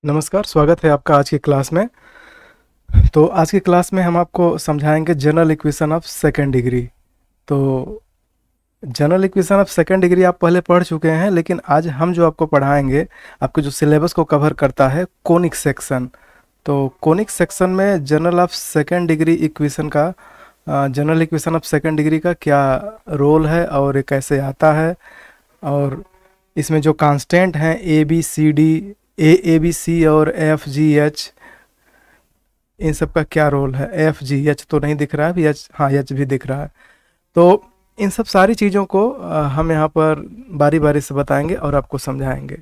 नमस्कार, स्वागत है आपका आज की क्लास में। तो आज की क्लास में हम आपको समझाएंगे general equation of second degree. तो general equation of second degree आप पहले पढ़ चुके हैं, लेकिन आज हम जो आपको पढ़ाएंगे, आपके जो सिलेबस को कवर करता है कोनिक सेक्शन। तो कोनिक सेक्शन में general of second degree equation का general equation of second degree का क्या रोल है और ये कैसे आता है, और इसमें जो कांस्टेंट हैं A B C D, A B C और एफ जी एच, इन सब का क्या रोल है। एफ जी एच तो नहीं दिख रहा है, भी एच, हाँ एच भी दिख रहा है। तो इन सब सारी चीज़ों को हम यहाँ पर बारी बारी से बताएंगे और आपको समझाएंगे।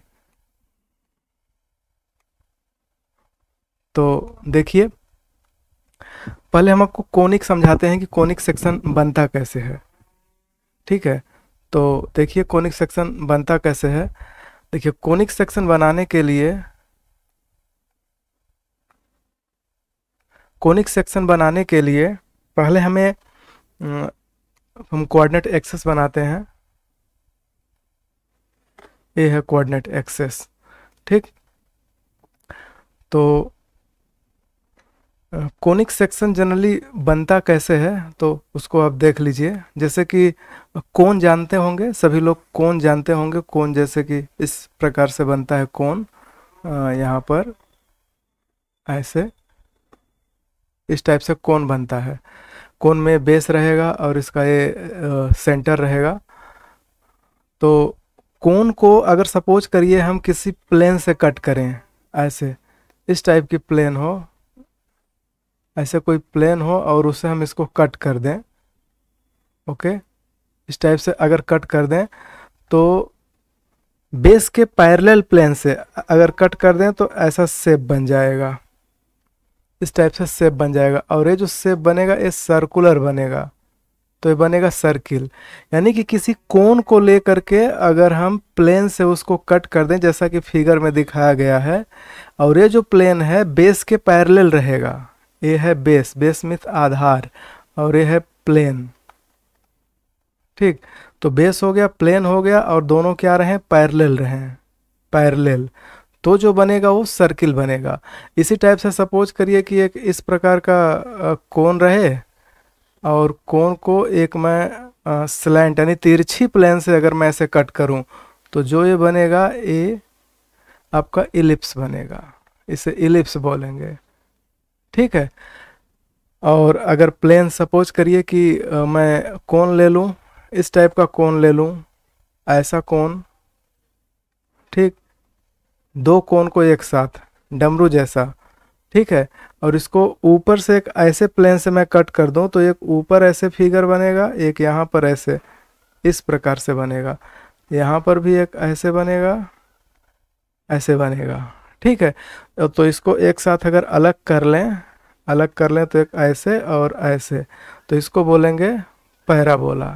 तो देखिए, पहले हम आपको कोनिक समझाते हैं कि कोनिक सेक्शन बनता कैसे है। ठीक है, तो देखिए कोनिक सेक्शन बनता कैसे है। देखिए कोनिक सेक्शन बनाने के लिए, कोनिक सेक्शन बनाने के लिए पहले हमें हम कोऑर्डिनेट एक्सेस बनाते हैं। ये है कोऑर्डिनेट एक्सेस। ठीक, तो कोनिक सेक्शन जनरली बनता कैसे है तो उसको आप देख लीजिए। जैसे कि कोन जानते होंगे, सभी लोग कोन जानते होंगे। कोन जैसे कि इस प्रकार से बनता है कोन, यहाँ पर ऐसे इस टाइप से कोन बनता है। कोन में बेस रहेगा और इसका ये सेंटर रहेगा। तो कोन को अगर सपोज करिए हम किसी प्लेन से कट करें, ऐसे इस टाइप की प्लेन हो, ऐसे कोई प्लेन हो और उसे हम इसको कट कर दें। ओके, इस टाइप से अगर कट कर दें तो बेस के पैरेलल प्लेन से अगर कट कर दें तो ऐसा शेप बन जाएगा। इस टाइप से शेप बन जाएगा, और ये जो शेप बनेगा ये सर्कुलर बनेगा। तो ये बनेगा सर्किल। यानी कि किसी कोन को ले करके अगर हम प्लेन से उसको कट कर दें, जैसा कि फिगर में दिखाया गया है, और ये जो प्लेन है बेस के पैरेलल रहेगा। ये है बेस, बेस मीन्स आधार, और ये है प्लेन। ठीक, तो बेस हो गया, प्लेन हो गया, और दोनों क्या रहे, पैरेलल रहे, पैरेलल। तो जो बनेगा वो सर्किल बनेगा। इसी टाइप से सपोज करिए कि एक इस प्रकार का कोन रहे, और कोन को एक मैं स्लैंट यानी तिरछी प्लेन से अगर मैं ऐसे कट करूं तो जो ये बनेगा ये आपका इलिप्स बनेगा। इसे इलिप्स बोलेंगे। ठीक है, और अगर प्लेन सपोज करिए कि मैं कोन ले लूं, इस टाइप का कोन ले लूं, ऐसा कोन। ठीक, दो कोन को एक साथ डमरू जैसा। ठीक है, और इसको ऊपर से एक ऐसे प्लेन से मैं कट कर दूं तो एक ऊपर ऐसे फिगर बनेगा, एक यहाँ पर ऐसे इस प्रकार से बनेगा, यहाँ पर भी एक ऐसे बनेगा, ऐसे बनेगा। ठीक है, तो इसको एक साथ अगर अलग कर लें, अलग कर लें तो एक ऐसे और ऐसे, तो इसको बोलेंगे पैराबोला।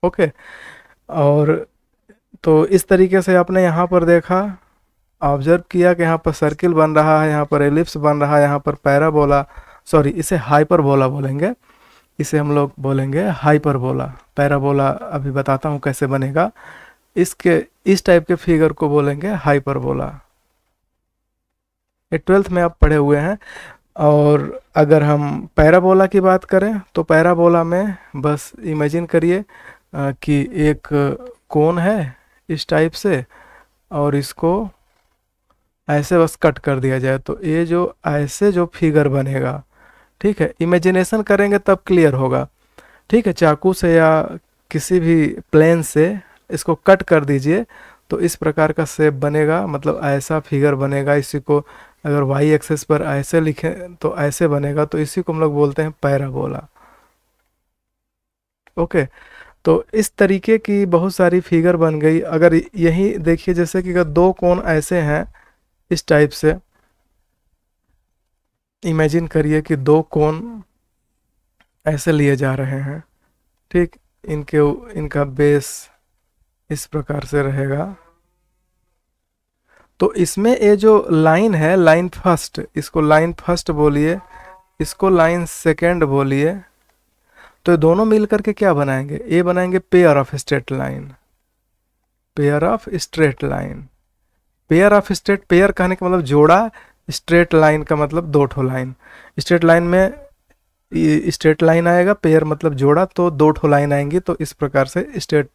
ओके, और तो इस तरीके से आपने यहाँ पर देखा, ऑब्जर्व किया कि यहाँ पर सर्किल बन रहा है, यहाँ पर एलिप्स बन रहा है, यहाँ पर पैराबोला, सॉरी इसे हाइपरबोला बोलेंगे, इसे हम लोग बोलेंगे हाइपरबोला। पैराबोला अभी बताता हूँ कैसे बनेगा। इसके इस टाइप के फिगर को बोलेंगे हाइपरबोला। ये 12th में आप पढ़े हुए हैं। और अगर हम पैराबोला की बात करें तो पैराबोला में बस इमेजिन करिए कि एक कोन है इस टाइप से, और इसको ऐसे बस कट कर दिया जाए तो ये जो ऐसे जो फिगर बनेगा, ठीक है, इमेजिनेशन करेंगे तब क्लियर होगा। ठीक है, चाकू से या किसी भी प्लेन से इसको कट कर दीजिए तो इस प्रकार का शेप बनेगा, मतलब ऐसा फिगर बनेगा। इसी को अगर वाई एक्सेस पर ऐसे लिखें तो ऐसे बनेगा, तो इसी को हम लोग बोलते हैं पैराबोला। ओके, तो इस तरीके की बहुत सारी फिगर बन गई। अगर यही देखिए, जैसे कि अगर दो कोण ऐसे हैं इस टाइप से, इमेजिन करिए कि दो कोण ऐसे लिए जा रहे हैं। ठीक, इनके इनका बेस इस प्रकार से रहेगा। तो इसमें ये जो लाइन है, लाइन फर्स्ट, इसको लाइन फर्स्ट बोलिए, इसको लाइन सेकेंड बोलिए। तो ये दोनों मिल करके क्या बनाएंगे, ये बनाएंगे pair of straight line, pair of straight line. Pair of straight, pair कहने का मतलब जोड़ा, स्ट्रेट लाइन का मतलब दो ठो लाइन। स्ट्रेट लाइन में स्ट्रेट लाइन आएगा, पेयर मतलब जोड़ा, तो दो ठो लाइन आएंगी, तो इस प्रकार से straight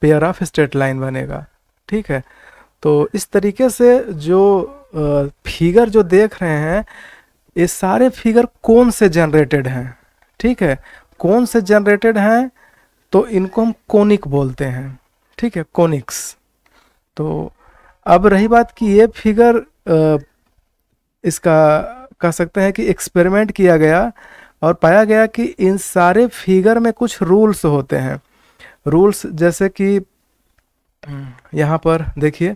pair of straight line बनेगा। ठीक है, तो इस तरीके से जो फिगर जो देख रहे हैं ये सारे फिगर कौन से जनरेटेड हैं। ठीक है, कौन से जनरेटेड हैं तो इनको हम कोनिक बोलते हैं। ठीक है, कोनिक्स। तो अब रही बात कि ये फिगर इसका कह सकते हैं कि एक्सपेरिमेंट किया गया और पाया गया कि इन सारे फिगर में कुछ रूल्स होते हैं। रूल्स जैसे कि यहाँ पर देखिए,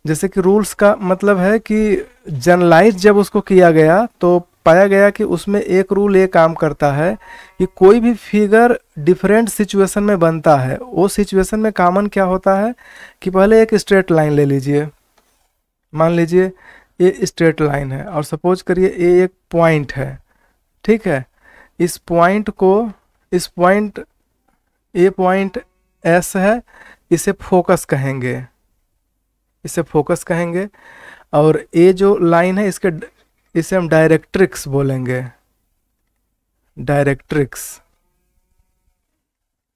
जैसे कि रूल्स का मतलब है कि जनरलाइज जब उसको किया गया तो पाया गया कि उसमें एक रूल ये काम करता है कि कोई भी फिगर डिफरेंट सिचुएशन में बनता है। वो सिचुएशन में कॉमन क्या होता है कि पहले एक स्ट्रेट लाइन ले लीजिए, मान लीजिए ये स्ट्रेट लाइन है और सपोज करिए ये एक पॉइंट है। ठीक है, इस पॉइंट को, इस पॉइंट, ये पॉइंट एस है, इसे फोकस कहेंगे, इसे फोकस कहेंगे। और ये जो लाइन है इसके, इसे हम डायरेक्ट्रिक्स बोलेंगे, डायरेक्ट्रिक्स।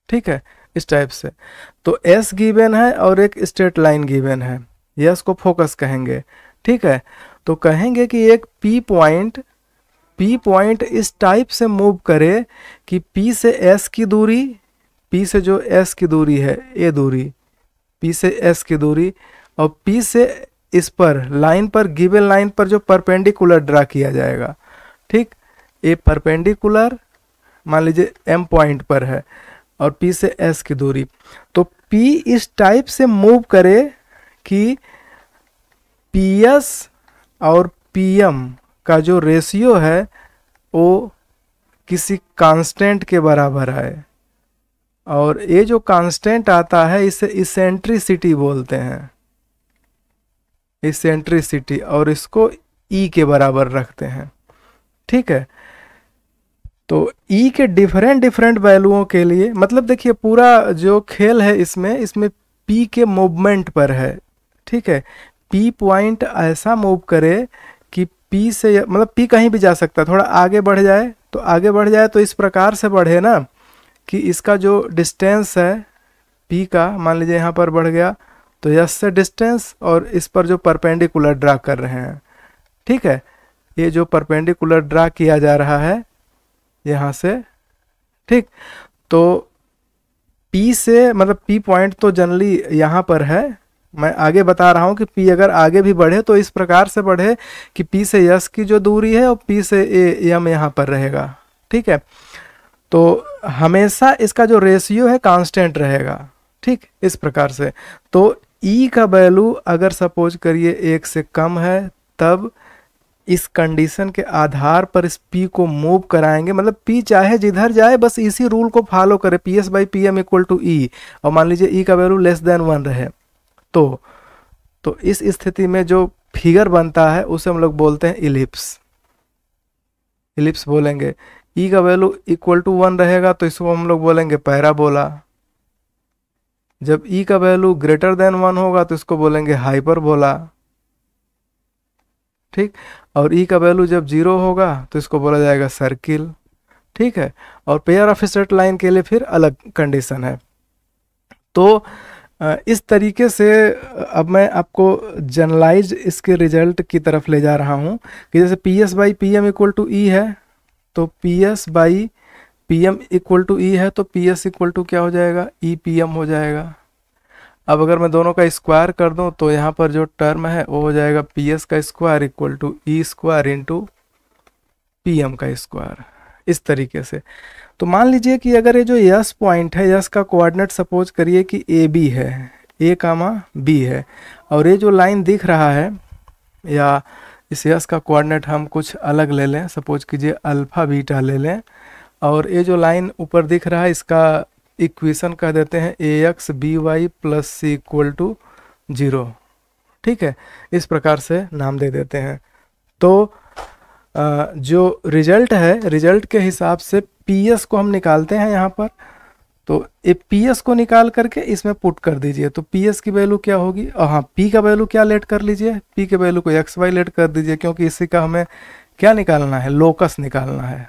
ठीक है, इस टाइप से। तो एस गिवन है और एक स्ट्रेट लाइन गिवन है, यस को फोकस कहेंगे। ठीक है, तो कहेंगे कि एक पी पॉइंट इस टाइप से मूव करे कि पी से एस की दूरी, पी से जो एस की दूरी है, ये दूरी पी से एस की दूरी, और पी से इस पर लाइन पर, गिवन लाइन पर जो परपेंडिकुलर ड्रा किया जाएगा। ठीक, ये परपेंडिकुलर मान लीजिए एम पॉइंट पर है और पी से एस की दूरी, तो पी इस टाइप से मूव करे कि पी एस और पी एम का जो रेशियो है वो किसी कांस्टेंट के बराबर है। और ये जो कांस्टेंट आता है इसे इसेंट्रिसिटी बोलते हैं, इसेंट्रिसिटी, और इसको ई के बराबर रखते हैं। ठीक है, तो ई के डिफरेंट डिफरेंट वैल्यूओं के लिए, मतलब देखिए पूरा जो खेल है इसमें पी के मूवमेंट पर है। ठीक है, पी पॉइंट ऐसा मूव करे कि पी से, मतलब पी कहीं भी जा सकता है, थोड़ा आगे बढ़ जाए तो आगे बढ़ जाए, तो इस प्रकार से बढ़े ना कि इसका जो डिस्टेंस है पी का, मान लीजिए यहाँ पर बढ़ गया तो यस से डिस्टेंस, और इस पर जो परपेंडिकुलर ड्रा कर रहे हैं। ठीक है, ये जो परपेंडिकुलर ड्रा किया जा रहा है यहाँ से। ठीक, तो पी से, मतलब पी पॉइंट तो जनरली यहाँ पर है, मैं आगे बता रहा हूँ कि पी अगर आगे भी बढ़े तो इस प्रकार से बढ़े कि पी से यस की जो दूरी है और पी से एम यहाँ पर रहेगा। ठीक है, तो हमेशा इसका जो रेशियो है कांस्टेंट रहेगा। ठीक, इस प्रकार से। तो ई का वैल्यू अगर सपोज करिए 1 से कम है, तब इस कंडीशन के आधार पर इस पी को मूव कराएंगे, मतलब पी चाहे जिधर जाए बस इसी रूल को फॉलो करे, P S by P M equal to E, और मान लीजिए ई का वैल्यू लेस देन 1 रहे, तो इस स्थिति में जो फिगर बनता है उसे हम लोग बोलते हैं इलिप्स, इलिप्स बोलेंगे। ई का वैल्यू इक्वल टू 1 रहेगा तो इसको हम लोग बोलेंगे पैराबोला। जब ई का वैल्यू ग्रेटर देन 1 होगा तो इसको बोलेंगे हाइपरबोला। ठीक, और ई का वैल्यू जब 0 होगा तो इसको बोला जाएगा सर्किल। ठीक है, और पेयर ऑफ स्ट्रेट लाइन के लिए फिर अलग कंडीशन है। तो इस तरीके से अब मैं आपको जनरलाइज इसके रिजल्ट की तरफ ले जा रहा हूँ कि जैसे P S by P M equal to E है, तो P S by P M equal to E है, तो पी एस इक्वल टू क्या हो जाएगा, ई पी एम हो जाएगा। अब अगर मैं दोनों का स्क्वायर कर दूं तो यहाँ पर जो टर्म है वो हो जाएगा पी एस का square equal to E square into P M का स्क्वायर, इस तरीके से। तो मान लीजिए कि अगर ये जो यस पॉइंट है, यस का कोऑर्डिनेट सपोज करिए कि ए बी है, ए कामा बी है, और ये जो लाइन दिख रहा है, या इस यस का कोऑर्डिनेट हम कुछ अलग ले लें, सपोज कीजिए अल्फा बीटा ले लें, और ये जो लाइन ऊपर दिख रहा है इसका इक्वेशन कह देते हैं A X B Y plus C equal to 0। ठीक है, इस प्रकार से नाम दे देते हैं। तो जो रिजल्ट है, रिजल्ट के हिसाब से पी एस को हम निकालते हैं यहाँ पर, तो ये पी एस को निकाल करके इसमें पुट कर दीजिए। तो पी एस की वैल्यू क्या होगी, हाँ पी का वैल्यू क्या लेट कर लीजिए, पी के वैल्यू को एक्स वाई लेट कर दीजिए, क्योंकि इसी का हमें क्या निकालना है, लोकस निकालना है,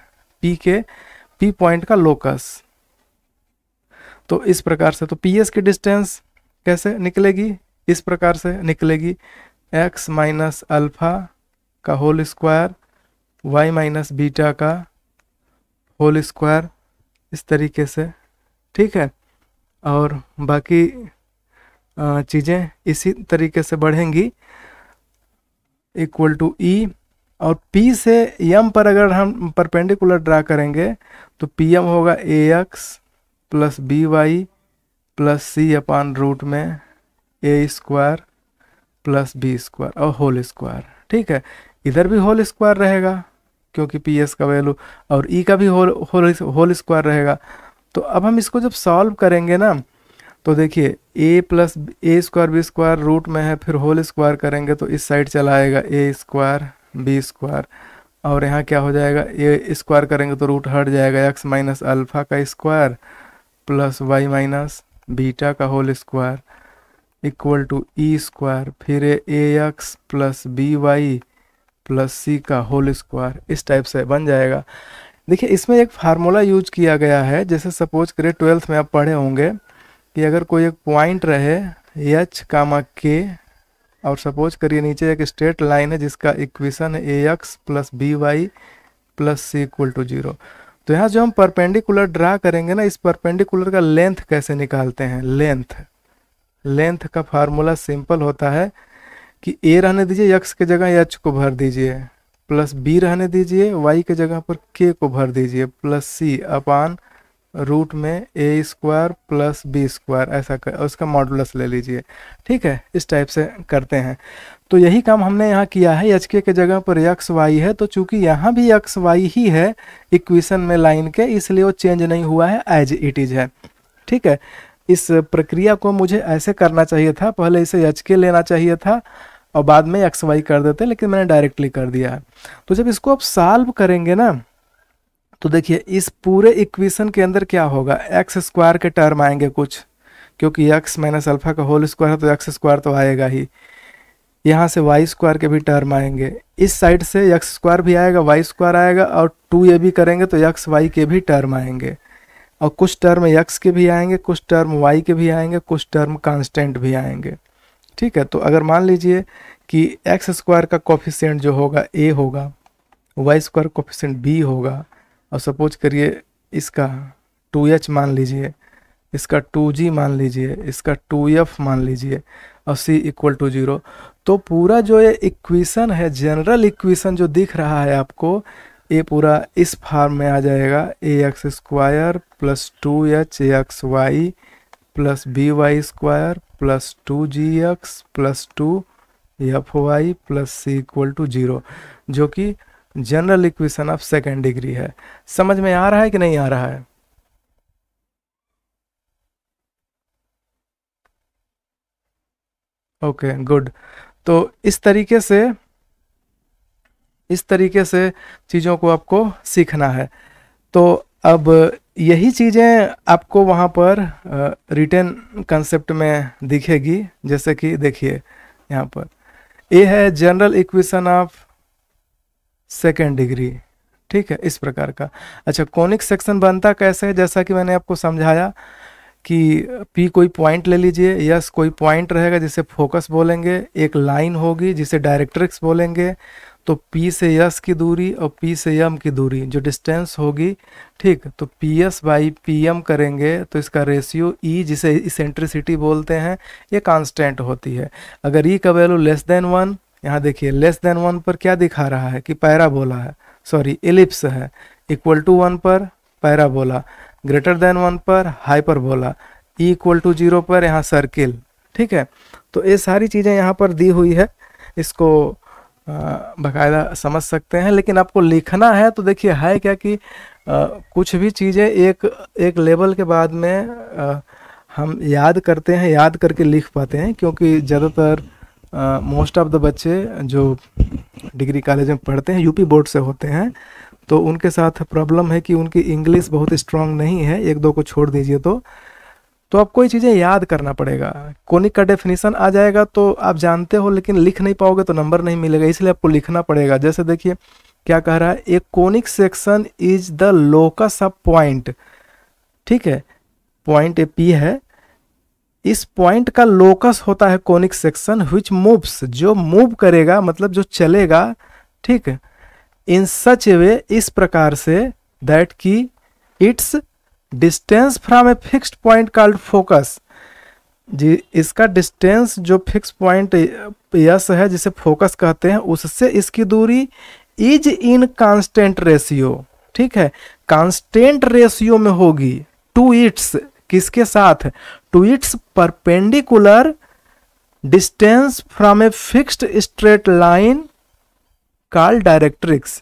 पी पॉइंट का लोकस। तो इस प्रकार से तो पी एस की डिस्टेंस कैसे निकलेगी, इस प्रकार से निकलेगी, एक्स माइनस अल्फा का whole square Y minus beta का होल स्क्वायर, इस तरीके से, ठीक है। और बाकी चीज़ें इसी तरीके से बढ़ेंगी, इक्वल टू ई, और P से M पर अगर हम परपेंडिकुलर ड्रा करेंगे तो PM होगा AX plus BY plus C upon root में A square plus B square और होल स्क्वायर, ठीक है। इधर भी होल स्क्वायर रहेगा क्योंकि PS का वैल्यू, और E का भी होल स्क्वायर रहेगा। तो अब हम इसको जब सॉल्व करेंगे ना, तो देखिए A plus A square B square root में है, फिर होल स्क्वायर करेंगे तो इस साइड चला आएगा A स्क्वायर B स्क्वायर, और यहाँ क्या हो जाएगा, A स्क्वायर करेंगे तो रूट हट जाएगा, x माइनस अल्फा का square plus y minus beta का whole square equal to E square, फिर AX plus BY plus C का होल स्क्वायर, इस टाइप से बन जाएगा। देखिए इसमें एक फार्मूला यूज किया गया है, जैसे सपोज करिए 12th में आप पढ़े होंगे कि अगर कोई एक पॉइंट रहे H कामा K, और सपोज करिए नीचे एक स्ट्रेट लाइन है जिसका इक्वेशन है AX plus BY plus C equal to 0। तो यहाँ जो हम परपेंडिकुलर ड्रा करेंगे ना, इस परपेंडिकुलर का लेंथ कैसे निकालते हैं, लेंथ का फार्मूला सिंपल होता है कि A रहने दीजिए, x के जगह H को भर दीजिए, प्लस B रहने दीजिए, y के जगह पर K को भर दीजिए, प्लस C अपान रूट में A square plus B square, ऐसा कर उसका मॉडुलस ले लीजिए, ठीक है। इस टाइप से करते हैं। तो यही काम हमने यहाँ किया है, एच के जगह पर एक्स वाई है, तो चूंकि यहाँ भी एक्स वाई ही है इक्वेशन में लाइन के, इसलिए वो चेंज नहीं हुआ है, एज इट इज है, ठीक है। इस प्रक्रिया को मुझे ऐसे करना चाहिए था, पहले इसे एच के लेना चाहिए था और बाद में एक्स वाई कर देते, लेकिन मैंने डायरेक्टली कर दिया है। तो जब इसको आप सॉल्व करेंगे ना, तो देखिए इस पूरे इक्वेशन के अंदर क्या होगा, एक्स स्क्वायर के टर्म आएंगे कुछ, क्योंकि एक्स माइनस अल्फा का होल स्क्वायर है तो एक्स स्क्वायर तो आएगा ही। यहाँ से वाई स्क्वायर के भी टर्म आएंगे, इस साइड से एक्स स्क्वायर भी आएगा, वाई स्क्वायर आएगा, और 2a भी करेंगे तो एक्स वाई के भी टर्म आएंगे, और कुछ टर्म एक्स के भी आएंगे, कुछ टर्म वाई के भी आएंगे, कुछ टर्म कांस्टेंट भी आएंगे, ठीक है। तो अगर मान लीजिए कि एक्स स्क्वायर का कोफिशिएंट जो होगा a होगा, वाई स्क्वायर कोफिशिएंट b होगा, और सपोज करिए इसका 2h मान लीजिए, इसका 2g मान लीजिए, इसका 2f मान लीजिए, और c इक्वल टू 0। तो पूरा जो ये इक्वेशन है, जनरल इक्वेशन जो दिख रहा है आपको, ये पूरा इस फॉर्म में आ जाएगा, ax square plus 2h axy plus by square plus 2gx plus 2fy plus c equal to 0, जो कि general equation of second degree है। समझ में आ रहा है कि नहीं आ रहा है? Okay good. तो इस तरीके से चीज़ों को आपको सीखना है। तो अब यही चीज़ें आपको वहाँ पर रिटन कंसेप्ट में दिखेगी, जैसे कि देखिए यहाँ पर ये है general equation of second degree, ठीक है, इस प्रकार का। अच्छा, कॉनिक सेक्शन बनता कैसे है, जैसा कि मैंने आपको समझाया कि P कोई पॉइंट ले लीजिए, यस कोई पॉइंट रहेगा जिसे फोकस बोलेंगे, एक लाइन होगी जिसे डायरेक्ट्रिक्स बोलेंगे। तो P से यस की दूरी और P से M की दूरी जो डिस्टेंस होगी, ठीक, तो PS बाई PM करेंगे तो इसका रेशियो E जिसे इसेंट्रिसिटी बोलते हैं, ये कांस्टेंट होती है। अगर E का वैल्यू लेस देन 1, यहाँ देखिए लेस देन 1 पर क्या दिखा रहा है कि पैराबोला है, सॉरी एलिप्स है, इक्वल टू 1 पर पैराबोला, ग्रेटर देन 1 पर हाइपरबोला, E इक्वल टू 0 पर यहाँ सर्किल, ठीक है। तो ये सारी चीज़ें यहाँ पर दी हुई है, इसको बाकायदा समझ सकते हैं। लेकिन आपको लिखना है तो देखिए है क्या कि कुछ भी चीज़ें एक लेवल के बाद में हम याद करते हैं, याद करके लिख पाते हैं, क्योंकि ज़्यादातर मोस्ट ऑफ द बच्चे जो डिग्री कॉलेज में पढ़ते हैं यूपी बोर्ड से होते हैं, तो उनके साथ प्रॉब्लम है कि उनकी इंग्लिश बहुत स्ट्रांग नहीं है, एक दो को छोड़ दीजिए। तो आपको ये चीज़ें याद करना पड़ेगा। कोनिक का डेफिनेशन आ जाएगा तो आप जानते हो, लेकिन लिख नहीं पाओगे तो नंबर नहीं मिलेगा, इसलिए आपको लिखना पड़ेगा। जैसे देखिए क्या कह रहा है, a conic section is the locus of point, ठीक है, पॉइंट ए पी है, इस पॉइंट का लोकस होता है कोनिक सेक्शन विच मूव्स, जो मूव करेगा मतलब जो चलेगा, ठीक है, इन सच ए वे, इस प्रकार से, दैट की its distance from a fixed point called focus, जी इसका डिस्टेंस जो फिक्स पॉइंट यस है जिसे फोकस कहते हैं, उससे इसकी दूरी इज इन कांस्टेंट रेशियो, ठीक है, कांस्टेंट रेशियो में होगी टू इट्स, किसके साथ, to its perpendicular distance from a fixed straight line called directrix,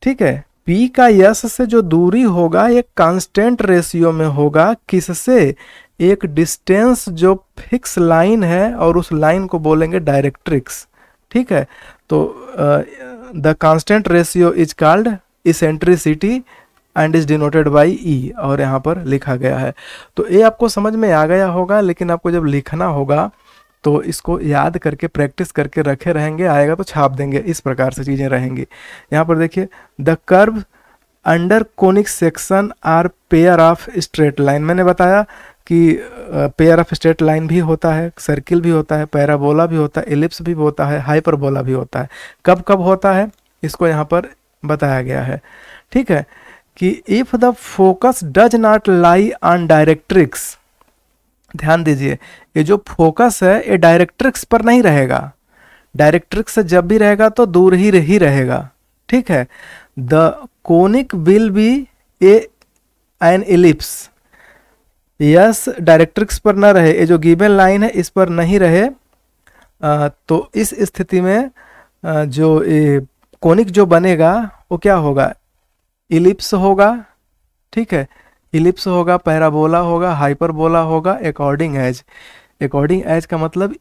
ठीक है। P का यस से जो दूरी होगा एक कांस्टेंट रेशियो में होगा, किससे, एक डिस्टेंस जो फिक्स लाइन है और उस लाइन को बोलेंगे डायरेक्ट्रिक्स, ठीक है। तो the constant ratio is called eccentricity and is denoted by E, और यहाँ पर लिखा गया है। तो ये आपको समझ में आ गया होगा, लेकिन आपको जब लिखना होगा तो इसको याद करके प्रैक्टिस करके रखे रहेंगे, आएगा तो छाप देंगे, इस प्रकार से चीज़ें रहेंगी। यहाँ पर देखिए, the curve under conic section are pair of straight line, मैंने बताया कि पेयर ऑफ स्ट्रेट लाइन भी होता है, सर्किल भी होता है, पैराबोला भी होता है, एलिप्स भी होता है, हाइपरबोला भी होता है। कब कब होता है इसको यहाँ पर बताया गया है, ठीक है, कि if the focus does not lie on directrix, ध्यान दीजिए, ये जो फोकस है ये डायरेक्ट्रिक्स पर नहीं रहेगा, डायरेक्ट्रिक्स से जब भी रहेगा तो दूर ही रहेगा, ठीक है। The conic will be an ellipse, yes directrix पर ना रहे, ये जो गिवन लाइन है इस पर नहीं रहे, तो इस स्थिति में जो कोनिक जो बनेगा वो क्या होगा, इलिप्स होगा, ठीक है, इलिप्स होगा, पैराबोला होगा, हाइपरबोला होगा, अकॉर्डिंग एज, अकॉर्डिंग एज का मतलब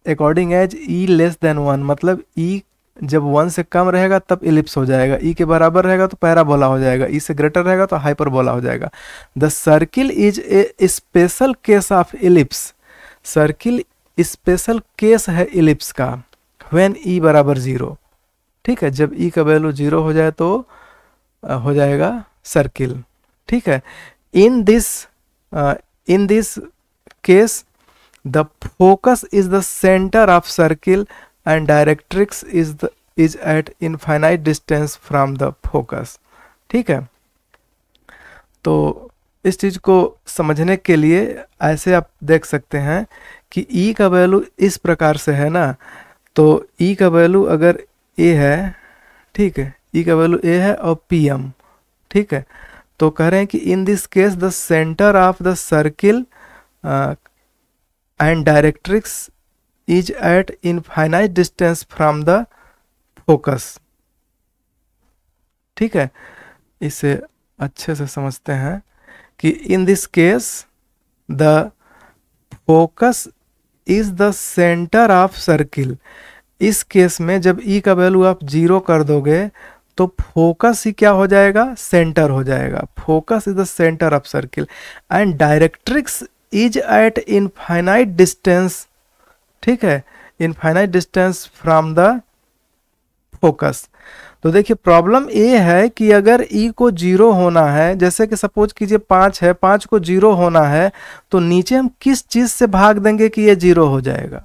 अकॉर्डिंग एज ई लेस देन वन, मतलब ई जब वन से कम रहेगा तब इलिप्स हो जाएगा, ई के बराबर रहेगा तो पैराबोला हो जाएगा, ई से ग्रेटर रहेगा तो हाइपरबोला हो जाएगा। The circle is a special case of ellipse, circle special case है इलिप्स का, व्हेन ई बराबर 0, ठीक है, जब ई का वैल्यू 0 हो जाए तो हो जाएगा सर्किल, ठीक है। in this case the focus is the center of circle and directrix is at infinite distance from the focus, ठीक है। तो इस चीज को समझने के लिए ऐसे आप देख सकते हैं कि E का वैल्यू इस प्रकार से है ना, तो E का वैल्यू अगर A है, ठीक है, E का वैल्यू A है और PM, ठीक है, तो कह रहे हैं कि in this case the centre of the circle and directrix is eight infinite distance from the focus, ठीक है। इसे अच्छे से समझते हैं कि in this case the focus is the centre of circle, इस केस में जब E का वैल्यू आप 0 कर दोगे तो फोकस ही क्या हो जाएगा, सेंटर हो जाएगा, focus is the centre of circle and directrix is eight infinite distance, ठीक है, infinite distance from the focus. तो देखिए प्रॉब्लम ये है कि अगर E को 0 होना है, जैसे कि सपोज कीजिए 5 है, 5 को 0 होना है तो नीचे हम किस चीज से भाग देंगे कि ये 0 हो जाएगा,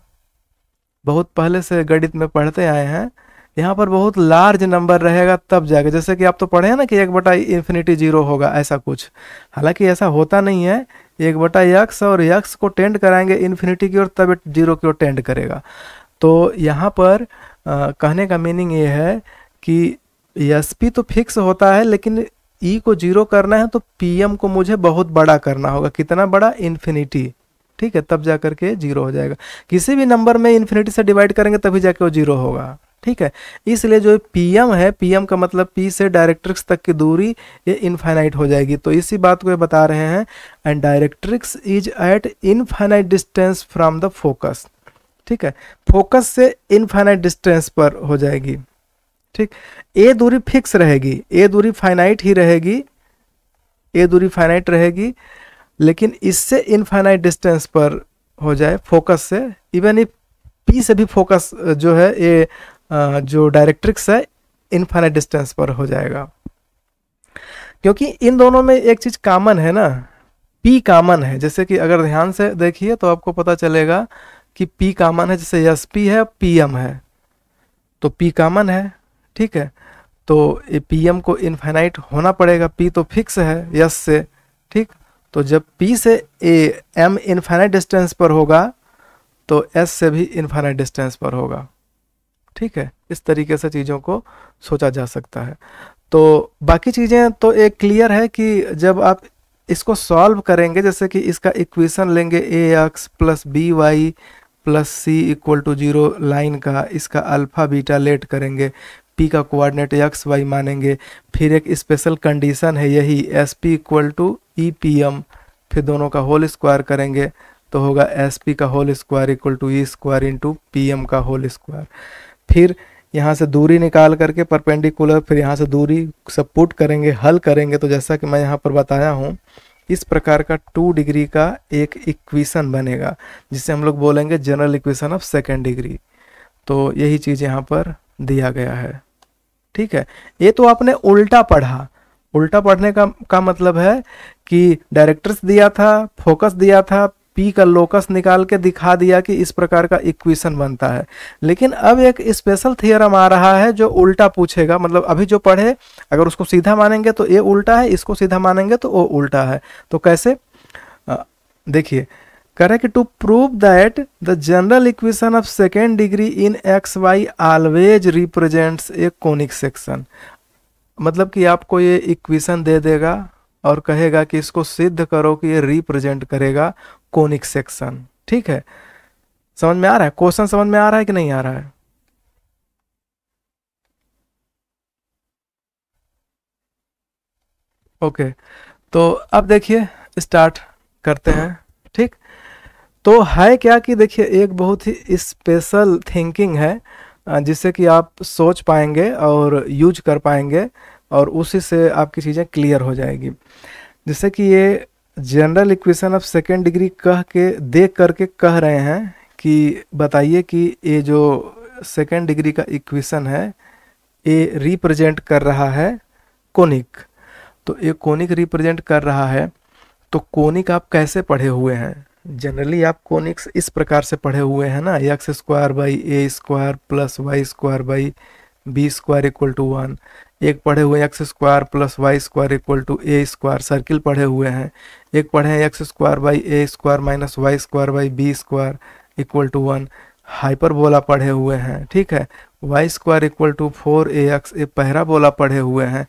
बहुत पहले से गणित में पढ़ते आए हैं, यहाँ पर बहुत लार्ज नंबर रहेगा तब जाएगा, जैसे कि आप तो पढ़े हैं ना कि 1/∞ 0 होगा, ऐसा कुछ, हालांकि ऐसा होता नहीं है, 1/x और x को टेंड कराएंगे इन्फिनिटी की ओर तब 0 की ओर टेंड करेगा। तो यहाँ पर कहने का मीनिंग ये है कि SP तो फिक्स होता है, लेकिन E को 0 करना है तो PM को मुझे बहुत बड़ा करना होगा, कितना बड़ा, इन्फिनिटी, ठीक है, तब जा करके 0 हो जाएगा। किसी भी नंबर में इन्फिनिटी से डिवाइड करेंगे तभी जाके वो 0 होगा, ठीक है। इसलिए जो PM है, PM का मतलब P से डायरेक्ट्रिक्स तक की दूरी ये इनफाइनाइट हो जाएगी, तो इसी बात को ये बता रहे हैं, and directrix is eight infinite distance from the focus, ठीक है, फोकस से इनफाइनाइट डिस्टेंस पर हो जाएगी। ठीक। ए दूरी फिक्स रहेगी, ए दूरी फाइनाइट ही रहेगी, ए दूरी फाइनाइट रहेगी, लेकिन इससे इनफाइनाइट डिस्टेंस पर हो जाए फोकस से, इवन इफ पी से भी फोकस जो है ये जो डायरेक्ट्रिक्स है इनफाइनाइट डिस्टेंस पर हो जाएगा, क्योंकि इन दोनों में एक चीज कॉमन है ना, पी कॉमन है। जैसे कि अगर ध्यान से देखिए तो आपको पता चलेगा कि पी कॉमन है, जैसे एस पी है, पी एम है, तो पी कॉमन है, ठीक है। तो ये पी एम को इनफाइनाइट होना पड़ेगा, पी तो फिक्स है यस से, ठीक। तो जब पी से ए एम इनफाइनाइट डिस्टेंस पर होगा तो एस से भी इनफाइनाइट डिस्टेंस पर होगा, ठीक है। इस तरीके से चीज़ों को सोचा जा सकता है। तो बाकी चीज़ें तो एक क्लियर है कि जब आप इसको सॉल्व करेंगे, जैसे कि इसका इक्वेशन लेंगे A X plus B Y plus C equal to 0 line का, इसका अल्फ़ा बीटा लेट करेंगे, पी का कोऑर्डिनेट एक्स वाई मानेंगे, फिर एक स्पेशल कंडीशन है यही S P equal to E P M, फिर दोनों का होल स्क्वायर करेंगे तो होगा एस पी का whole square equal to E square into P M का होल स्क्वायर। फिर यहाँ से दूरी निकाल करके परपेंडिकुलर, फिर यहाँ से दूरी सब पुट करेंगे, हल करेंगे, तो जैसा कि मैं यहाँ पर बताया हूँ इस प्रकार का 2 डिग्री का एक इक्वेशन बनेगा, जिसे हम लोग बोलेंगे general equation of second degree. तो यही चीज़ यहाँ पर दिया गया है, ठीक है। ये तो आपने उल्टा पढ़ा, उल्टा पढ़ने का मतलब है कि डायरेक्टर्स दिया था, फोकस दिया था, पी का लोकस निकाल के दिखा दिया कि इस प्रकार का इक्वेशन बनता है। लेकिन अब एक स्पेशल थियरम आ रहा है जो उल्टा पूछेगा, मतलब अभी जो पढ़े अगर उसको सीधा मानेंगे तो ये उल्टा है, इसको सीधा मानेंगे तो वो उल्टा है। तो कैसे, देखिए कह रहा है कि to prove that the general equation of second degree in X Y always represents a conic section. मतलब कि आपको ये इक्वेशन दे देगा और कहेगा कि इसको सिद्ध करो कि ये रिप्रेजेंट करेगा कोनिक सेक्शन, ठीक है। समझ में आ रहा है, क्वेश्चन समझ में आ रहा है कि नहीं आ रहा है? ओके, तो अब देखिए स्टार्ट करते हैं, ठीक। तो है क्या कि देखिए एक बहुत ही स्पेशल थिंकिंग है जिससे कि आप सोच पाएंगे और यूज कर पाएंगे और उसी से आपकी चीज़ें क्लियर हो जाएगी। जैसे कि ये general equation of second degree कह के देख करके कह रहे हैं कि बताइए कि ये जो सेकेंड डिग्री का इक्वेशन है ये रिप्रेजेंट कर रहा है कोनिक। तो ये कोनिक रिप्रेजेंट कर रहा है, तो कोनिक आप कैसे पढ़े हुए हैं? जनरली आप कोनिक्स इस प्रकार से पढ़े हुए हैं ना, X square by A square plus Y square by B square equal to 1। एक पढ़े हुए X square plus Y square equal to A square, circle पढ़े हुए हैं। एक पढ़े हैं X square by A square minus Y square by B square equal to 1, hyperbola पढ़े हुए हैं, ठीक है। Y square equal to 4ax ये पैराबोला पढ़े हुए हैं।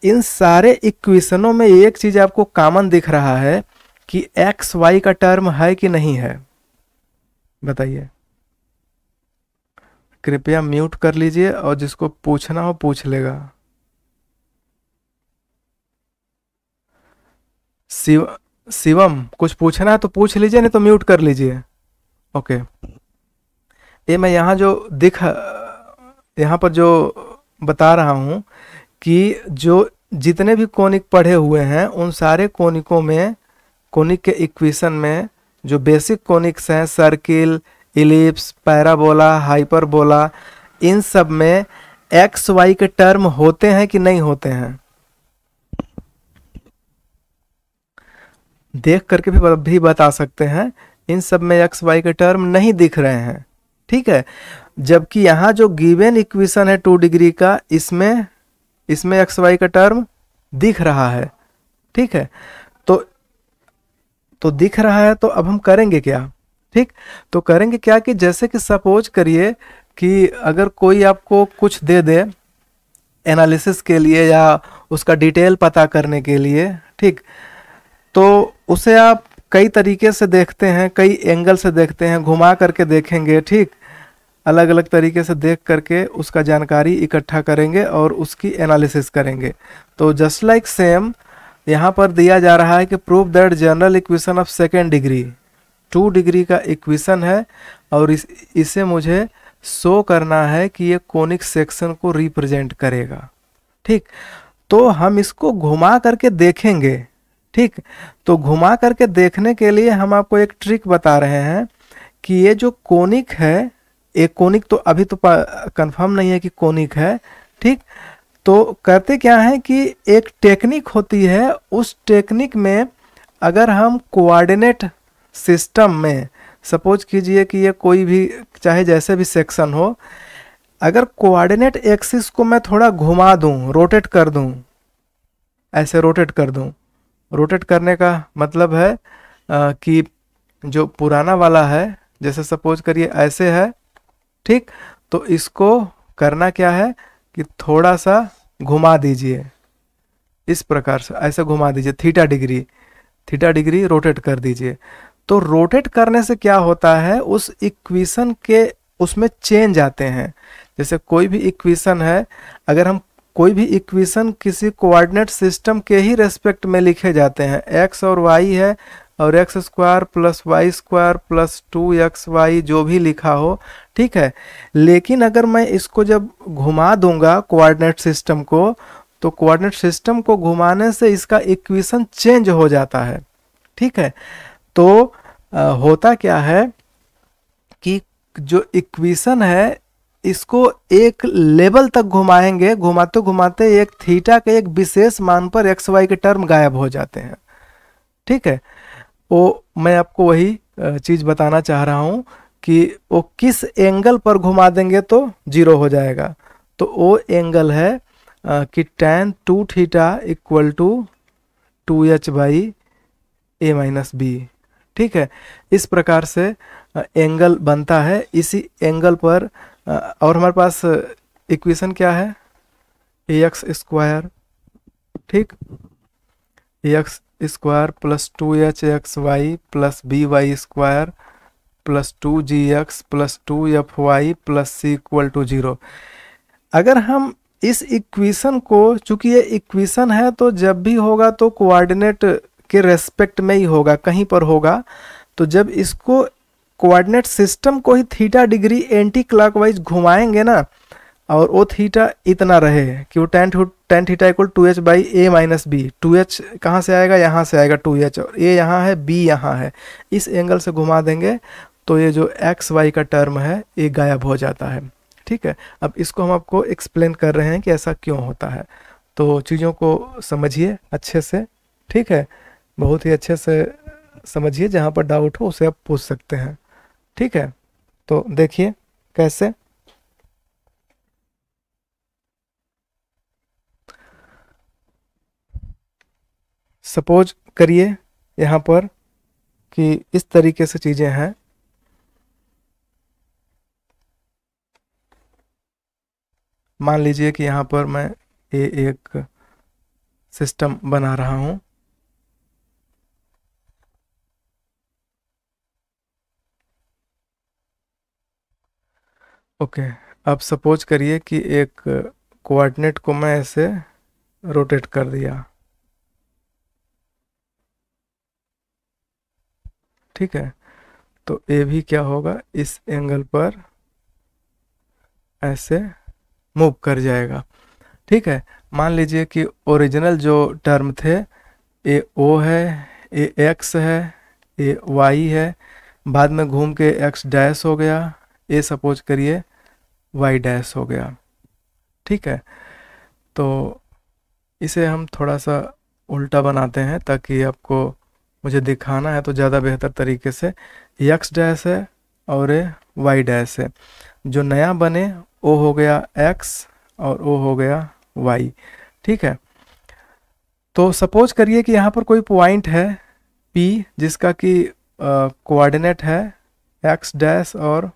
इन सारे इक्वेशनों में एक चीज़ आपको कॉमन दिख रहा है कि एक्स वाई का टर्म है कि नहीं है, बताइए। कृपया म्यूट कर लीजिए और जिसको पूछना हो पूछ लेगा। शिवम कुछ पूछना है तो पूछ लीजिए, नहीं तो म्यूट कर लीजिए। ओके, ये मैं यहाँ पर जो बता रहा हूँ कि जो जितने भी कोनिक पढ़े हुए हैं उन सारे कोनिकों में, कोनिक के इक्वेशन में जो बेसिक कोनिक्स हैं, सर्किल, इलिप्स, पैराबोला, हाइपरबोला, इन सब में एक्स वाई के टर्म होते हैं कि नहीं होते हैं? देख करके भी बता सकते हैं। इन सब में एक्स वाई के टर्म नहीं दिख रहे हैं, ठीक है। जबकि यहाँ जो गिवन इक्वेशन है 2 डिग्री का, इसमें एक्स वाई का टर्म दिख रहा है, ठीक है। तो दिख रहा है, तो अब हम करेंगे क्या, ठीक। तो करेंगे क्या कि जैसे कि सपोज करिए कि अगर कोई आपको कुछ दे दे एनालिसिस के लिए या उसका डिटेल पता करने के लिए, ठीक, तो उसे आप कई तरीके से देखते हैं, कई एंगल से देखते हैं, घुमा करके देखेंगे, ठीक। अलग अलग तरीके से देख करके उसका जानकारी इकट्ठा करेंगे और उसकी एनालिसिस करेंगे। तो जस्ट लाइक सेम यहाँ पर दिया जा रहा है कि prove that general equation of second degree 2 degree का इक्वेशन है और इसे मुझे शो करना है कि ये कोनिक सेक्शन को रिप्रेजेंट करेगा। ठीक, तो हम इसको घुमा करके देखेंगे। ठीक, तो घुमा करके देखने के लिए हम आपको एक ट्रिक बता रहे हैं कि ये जो कोनिक है, एक कोनिक तो अभी तो कंफर्म नहीं है कि कोनिक है। ठीक, तो करते क्या है कि एक टेक्निक होती है, उस टेक्निक में अगर हम कोऑर्डिनेट सिस्टम में, सपोज कीजिए कि ये कोई भी चाहे जैसे भी सेक्शन हो, अगर कोऑर्डिनेट एक्सिस को मैं थोड़ा घुमा दूं, रोटेट कर दूं, ऐसे रोटेट कर दूं, रोटेट करने का मतलब है कि जो पुराना वाला है, जैसे सपोज करिए ऐसे है। ठीक, तो इसको करना क्या है कि थोड़ा सा घुमा दीजिए, इस प्रकार से ऐसे घुमा दीजिए, थीटा डिग्री रोटेट कर दीजिए। तो रोटेट करने से क्या होता है, उस इक्वेशन के उसमें चेंज आते हैं। जैसे कोई भी इक्वेशन है, अगर हम कोई भी इक्वेशन किसी कोऑर्डिनेट सिस्टम के ही रेस्पेक्ट में लिखे जाते हैं, एक्स और वाई है और X square plus Y square plus 2xy जो भी लिखा हो, ठीक है। लेकिन अगर मैं इसको जब घुमा दूंगा कोऑर्डिनेट सिस्टम को, तो कोऑर्डिनेट सिस्टम को घुमाने से इसका इक्वेशन चेंज हो जाता है। ठीक है, तो होता क्या है कि जो इक्वेशन है इसको एक लेवल तक घुमाएंगे, घुमाते घुमाते एक थीटा के एक विशेष मान पर एक्स वाई के टर्म गायब हो जाते हैं। ठीक है, वो मैं आपको वही चीज बताना चाह रहा हूं कि वो किस एंगल पर घुमा देंगे तो जीरो हो जाएगा। तो वो एंगल है कि tan 2 theta equal to 2h by a minus B. ठीक है, इस प्रकार से एंगल बनता है। इसी एंगल पर और हमारे पास इक्वेशन क्या है, ax स्क्वायर, ठीक, ax square plus 2hxy plus by square plus 2gx plus 2fy plus c equal to 0। अगर हम इस इक्वेशन को, चूंकि ये इक्वेशन है तो जब भी होगा तो कोऑर्डिनेट के रेस्पेक्ट में ही होगा, कहीं पर होगा। तो जब इसको कोऑर्डिनेट सिस्टम को ही थीटा डिग्री एंटी क्लॉकवाइज घुमाएंगे ना, और वो थीटा इतना रहे कि वो tan theta equal 2h by a minus B. 2h कहाँ से आएगा, यहाँ से आएगा 2h, और a यहाँ है, b यहाँ है, इस एंगल से घुमा देंगे तो ये जो एक्स वाई का टर्म है ये गायब हो जाता है। ठीक है, अब इसको हम आपको एक्सप्लेन कर रहे हैं कि ऐसा क्यों होता है। तो चीज़ों को समझिए अच्छे से। ठीक है, बहुत ही अच्छे से समझिए, जहाँ पर डाउट हो उसे आप पूछ सकते हैं। ठीक है, तो देखिए कैसे। सपोज करिए यहाँ पर कि इस तरीके से चीज़ें हैं। मान लीजिए कि यहाँ पर मैं एक सिस्टम बना रहा हूँ। ओके, अब सपोज करिए कि एक कोऑर्डिनेट को मैं ऐसे रोटेट कर दिया। ठीक है, तो ये भी क्या होगा, इस एंगल पर ऐसे मूव कर जाएगा। ठीक है, मान लीजिए कि ओरिजिनल जो टर्म थे, ए ओ है, ए एक्स है, ए वाई है, बाद में घूम के एक्स डैश हो गया, ए सपोज करिए वाई डैश हो गया। ठीक है, तो इसे हम थोड़ा सा उल्टा बनाते हैं ताकि आपको, मुझे दिखाना है तो ज़्यादा बेहतर तरीके से। एक्स डैश है और ए वाई डैश है, जो नया बने ओ हो गया एक्स और ओ हो गया वाई। ठीक है, तो सपोज करिए कि यहाँ पर कोई पॉइंट है P जिसका कि कोऑर्डिनेट है एक्स डैश और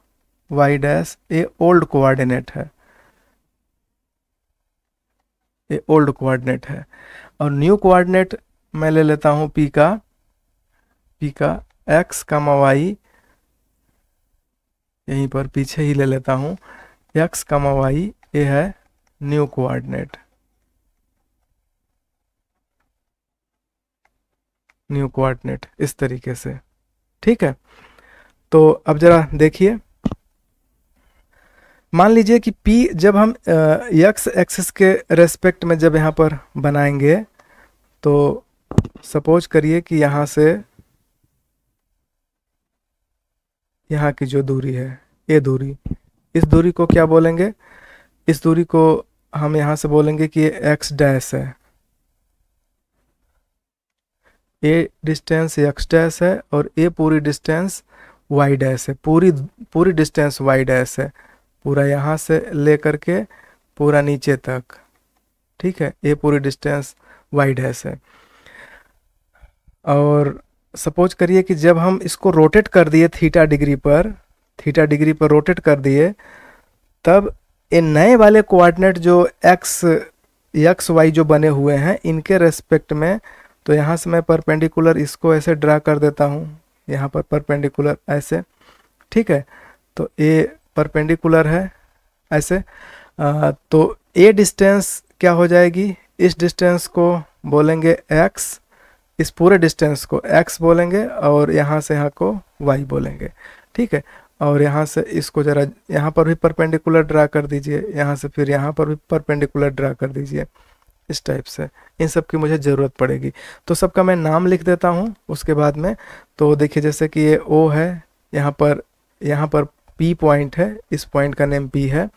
वाई डैश, ये ओल्ड कोऑर्डिनेट है, ये ओल्ड कोऑर्डिनेट है। और न्यू कोऑर्डिनेट मैं ले लेता हूँ P का एक्स कामा वाई, यहीं पर पीछे ही ले लेता हूँ, एक्स कामा वाई, ये है न्यू कोऑर्डिनेट, न्यू कोऑर्डिनेट इस तरीके से। ठीक है, तो अब जरा देखिए, मान लीजिए कि p जब हम x एक्सिस के रेस्पेक्ट में जब यहाँ पर बनाएंगे, तो सपोज करिए कि यहाँ से यहाँ की जो दूरी है, ये दूरी, इस दूरी को क्या बोलेंगे? इस दूरी को हम यहाँ से बोलेंगे कि ये x डैश है, ये डिस्टेंस x डैश है, और ये पूरी डिस्टेंस y डैश है, पूरी डिस्टेंस y डैश है, पूरा यहाँ से ले करके पूरा नीचे तक, ठीक है, ये पूरी डिस्टेंस y डैश है। और सपोज करिए कि जब हम इसको रोटेट कर दिए थीटा डिग्री पर रोटेट कर दिए, तब ये नए वाले कोऑर्डिनेट जो एक्स वाई जो बने हुए हैं इनके रेस्पेक्ट में, तो यहाँ से मैं परपेंडिकुलर इसको ऐसे ड्रा कर देता हूँ, यहाँ पर परपेंडिकुलर ऐसे, ठीक है, तो ये परपेंडिकुलर है ऐसे। तो ये डिस्टेंस क्या हो जाएगी? इस डिस्टेंस को बोलेंगे x, इस पूरे डिस्टेंस को x बोलेंगे, और यहाँ से यहाँ को y बोलेंगे, ठीक है। और यहाँ से इसको जरा यहाँ पर भी परपेंडिकुलर ड्रा कर दीजिए, यहाँ से फिर यहाँ पर भी परपेंडिकुलर ड्रा कर दीजिए, इस टाइप से। इन सब की मुझे ज़रूरत पड़ेगी, तो सबका मैं नाम लिख देता हूँ उसके बाद में। तो देखिए जैसे कि ये O है, यहाँ पर P पॉइंट है, इस पॉइंट का नेम P है।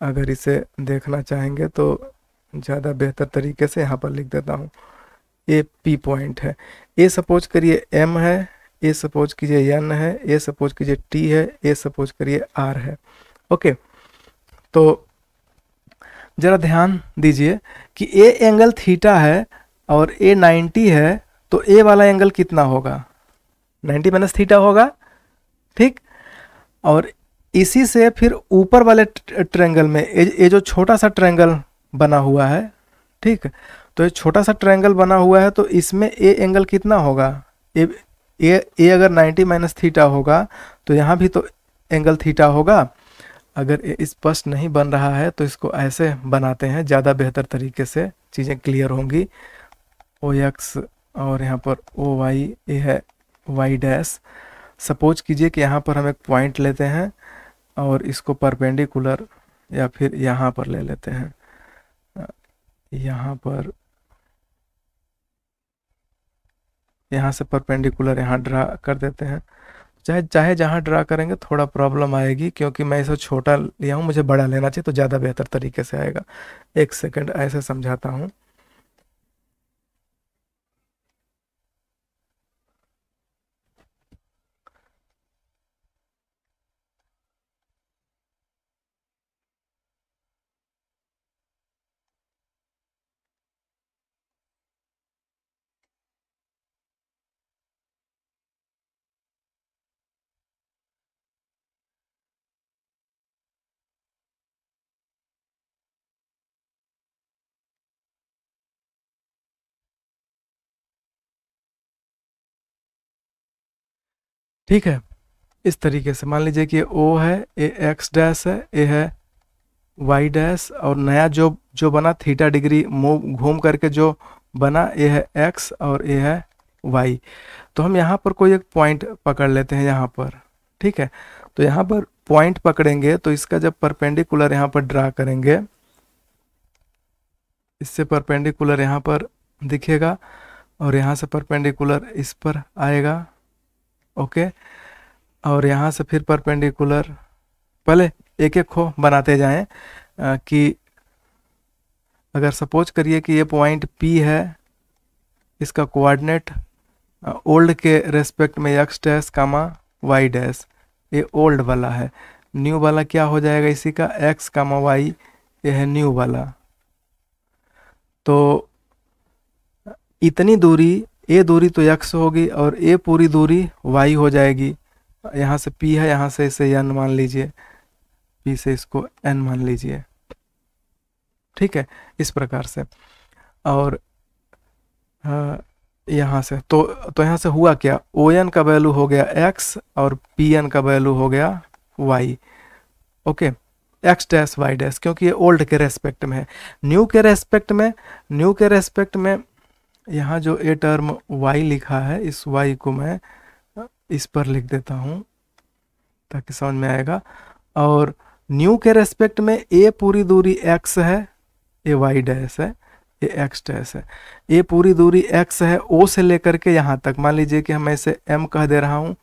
अगर इसे देखना चाहेंगे तो ज़्यादा बेहतर तरीके से यहाँ पर लिख देता हूँ, ये P पॉइंट है। ये सपोज करिए M है, ये सपोज कीजिए N है, ये सपोज कीजिए T है, ये सपोज करिए R है। ओके, तो ज़रा ध्यान दीजिए कि ए एंगल थीटा है और ए 90 है, तो ए वाला एंगल कितना होगा? 90 माइनस थीटा होगा, ठीक। और इसी से फिर ऊपर वाले ट्रायंगल में ये जो छोटा सा ट्रायंगल बना हुआ है, ठीक, तो ये छोटा सा ट्रायंगल बना हुआ है, तो इसमें ए एंगल कितना होगा? ए अगर 90 माइनस थीटा होगा तो यहाँ भी तो एंगल थीटा होगा। अगर ये स्पष्ट नहीं बन रहा है तो इसको ऐसे बनाते हैं, ज़्यादा बेहतर तरीके से चीज़ें क्लियर होंगी। ओ एक्स और यहाँ पर ओ वाई, ये है वाई डैश। सपोज कीजिए कि यहाँ पर हम एक पॉइंट लेते हैं और इसको परपेंडिकुलर या फिर यहाँ पर ले लेते हैं, यहाँ पर, यहाँ से परपेंडिकुलर यहाँ ड्रा कर देते हैं। चाहे जहाँ ड्रा करेंगे थोड़ा प्रॉब्लम आएगी, क्योंकि मैं इसे छोटा लिया हूँ, मुझे बड़ा लेना चाहिए तो ज़्यादा बेहतर तरीके से आएगा। एक सेकंड ऐसे समझाता हूँ। ठीक है, इस तरीके से मान लीजिए कि ओ है, ए एक्स डैश है, ए है वाई डैश, और नया जो जो बना थीटा डिग्री मूव घूम करके जो बना, ये है एक्स और ये है वाई। तो हम यहाँ पर कोई एक पॉइंट पकड़ लेते हैं यहाँ पर, ठीक है। तो यहाँ पर पॉइंट पकड़ेंगे तो इसका जब परपेंडिकुलर यहाँ पर ड्रा करेंगे, इससे परपेंडिकुलर यहाँ पर दिखेगा और यहाँ से परपेंडिकुलर इस पर आएगा, ओके। और यहाँ से फिर परपेंडिकुलर, पहले एक एक को बनाते जाएं कि अगर सपोज करिए कि ये पॉइंट P है, इसका कोऑर्डिनेट ओल्ड के रेस्पेक्ट में x dash comma y dash, ये ओल्ड वाला है। न्यू वाला क्या हो जाएगा इसी का? एक्स कामा वाई, ये है न्यू वाला। तो इतनी दूरी, ये दूरी तो x होगी और ये पूरी दूरी y हो जाएगी। यहाँ से P है, यहाँ से इसे n मान लीजिए, P से इसको n मान लीजिए, ठीक है, इस प्रकार से। और यहाँ से तो यहाँ से हुआ क्या? ON का वैल्यू हो गया x और PN का वैल्यू हो गया y, okay. X dash Y dash, क्योंकि ये ओल्ड के रेस्पेक्ट में है। न्यू के रेस्पेक्ट में यहाँ जो ए टर्म y लिखा है, इस y को मैं इस पर लिख देता हूँ ताकि समझ में आएगा। और न्यू के रेस्पेक्ट में ए पूरी दूरी एक्स है, ये वाई डैश है, ये एक्स डैश है। ये पूरी दूरी एक्स है ओ से लेकर के यहाँ तक, मान लीजिए कि मैं इसे एम कह दे रहा हूँ,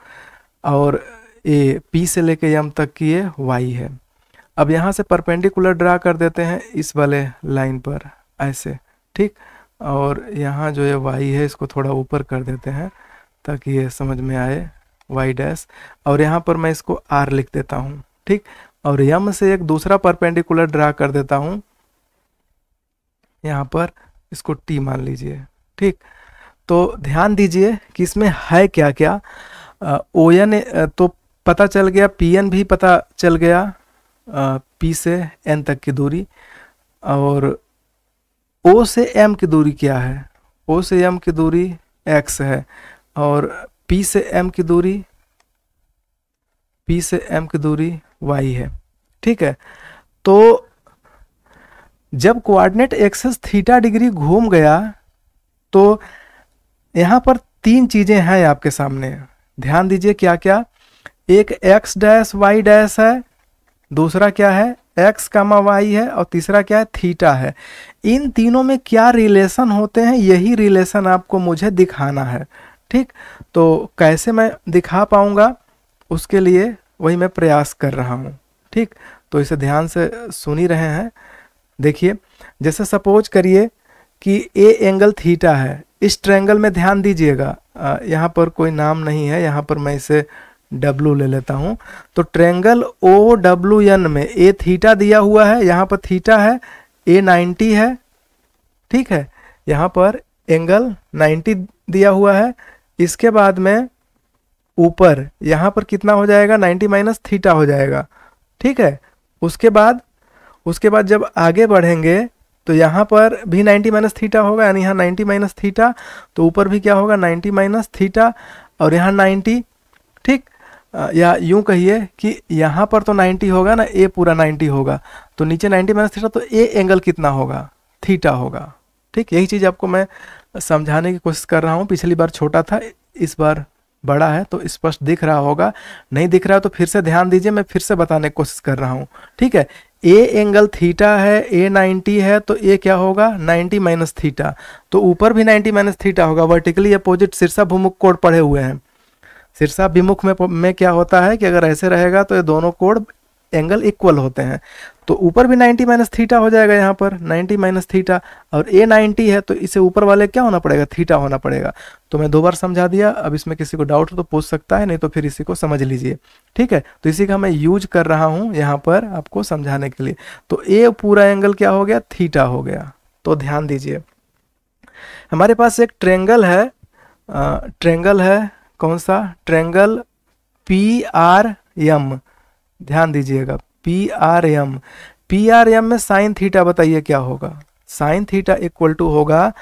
और ये पी से लेके एम तक की ये वाई है। अब यहाँ से परपेंडिकुलर ड्रा कर देते हैं इस वाले लाइन पर ऐसे, ठीक। और यहाँ जो ये वाई है इसको थोड़ा ऊपर कर देते हैं ताकि ये समझ में आए, वाई डैश। और यहाँ पर मैं इसको आर लिख देता हूँ, ठीक। और यम से एक दूसरा परपेंडिकुलर ड्रा कर देता हूँ, यहाँ पर इसको टी मान लीजिए, ठीक। तो ध्यान दीजिए कि इसमें है क्या क्या। ओ एन तो पता चल गया, पी एन भी पता चल गया, पी से एन तक की दूरी। और ओ से एम की दूरी क्या है, ओ से एम की दूरी एक्स है, और पी से एम की दूरी, पी से एम की दूरी वाई है, ठीक है। तो जब कोऑर्डिनेट एक्सिस थीटा डिग्री घूम गया तो यहाँ पर तीन चीजें हैं आपके सामने, ध्यान दीजिए क्या क्या। एक एक्स डैश वाई डैश है, दूसरा क्या है एक्स कामा वाई है, और तीसरा क्या है थीटा है। इन तीनों में क्या रिलेशन होते हैं, यही रिलेशन आपको मुझे दिखाना है, ठीक। तो कैसे मैं दिखा पाऊंगा उसके लिए वही मैं प्रयास कर रहा हूँ, ठीक। तो इसे ध्यान से सुन ही रहे हैं। देखिए, जैसे सपोज करिए कि ए एंगल थीटा है, इस ट्रायंगल में ध्यान दीजिएगा, यहाँ पर कोई नाम नहीं है, यहाँ पर मैं इसे W ले लेता हूँ। तो ट्रायंगल ओ डब्ल्यू एन में ए थीटा दिया हुआ है, यहाँ पर थीटा है, ए 90 है, ठीक है। यहाँ पर एंगल 90 दिया हुआ है। इसके बाद में ऊपर यहाँ पर कितना हो जाएगा, 90 माइनस थीटा हो जाएगा, ठीक है। उसके बाद जब आगे बढ़ेंगे तो यहाँ पर भी 90 माइनस थीटा होगा, यानी यहाँ 90 माइनस थीटा, तो ऊपर भी क्या होगा 90 माइनस थीटा, और यहाँ 90, ठीक। या यूं कहिए कि यहाँ पर तो 90 होगा ना, ए पूरा 90 होगा, तो नीचे 90 माइनस थीटा, तो ए एंगल कितना होगा, थीटा होगा, ठीक। यही चीज़ आपको मैं समझाने की कोशिश कर रहा हूँ। पिछली बार छोटा था, इस बार बड़ा है, तो स्पष्ट दिख रहा होगा। नहीं दिख रहा है तो फिर से ध्यान दीजिए, मैं फिर से बताने की कोशिश कर रहा हूँ, ठीक है। ए एंगल थीटा है, ए 90 है, तो ए क्या होगा 90 माइनस थीटा, तो ऊपर भी 90 माइनस थीटा होगा। वर्टिकली अपोजिट शीर्षाभिमुख कोण पढ़े हुए हैं। शीर्षाभिमुख में क्या होता है कि अगर ऐसे रहेगा तो ये दोनों कोण एंगल इक्वल होते हैं, तो ऊपर भी 90 माइनस थीटा हो जाएगा, यहाँ पर 90 माइनस थीटा, और ए 90 है तो इसे ऊपर वाले क्या होना पड़ेगा, थीटा होना पड़ेगा। तो मैं 2 बार समझा दिया। अब इसमें किसी को डाउट हो तो पूछ सकता है, नहीं तो फिर इसी को समझ लीजिए, ठीक है। तो इसी का मैं यूज कर रहा हूँ यहाँ पर आपको समझाने के लिए। तो ए पूरा एंगल क्या हो गया, थीटा हो गया। तो ध्यान दीजिए, हमारे पास एक ट्रेंगल है, कौन सा ट्रेंगल, पी आर एम, ध्यान दीजिएगा, P R M. P R M में साइन थीटा बताइए क्या होगा, साइन थीटा इक्वल टू होगा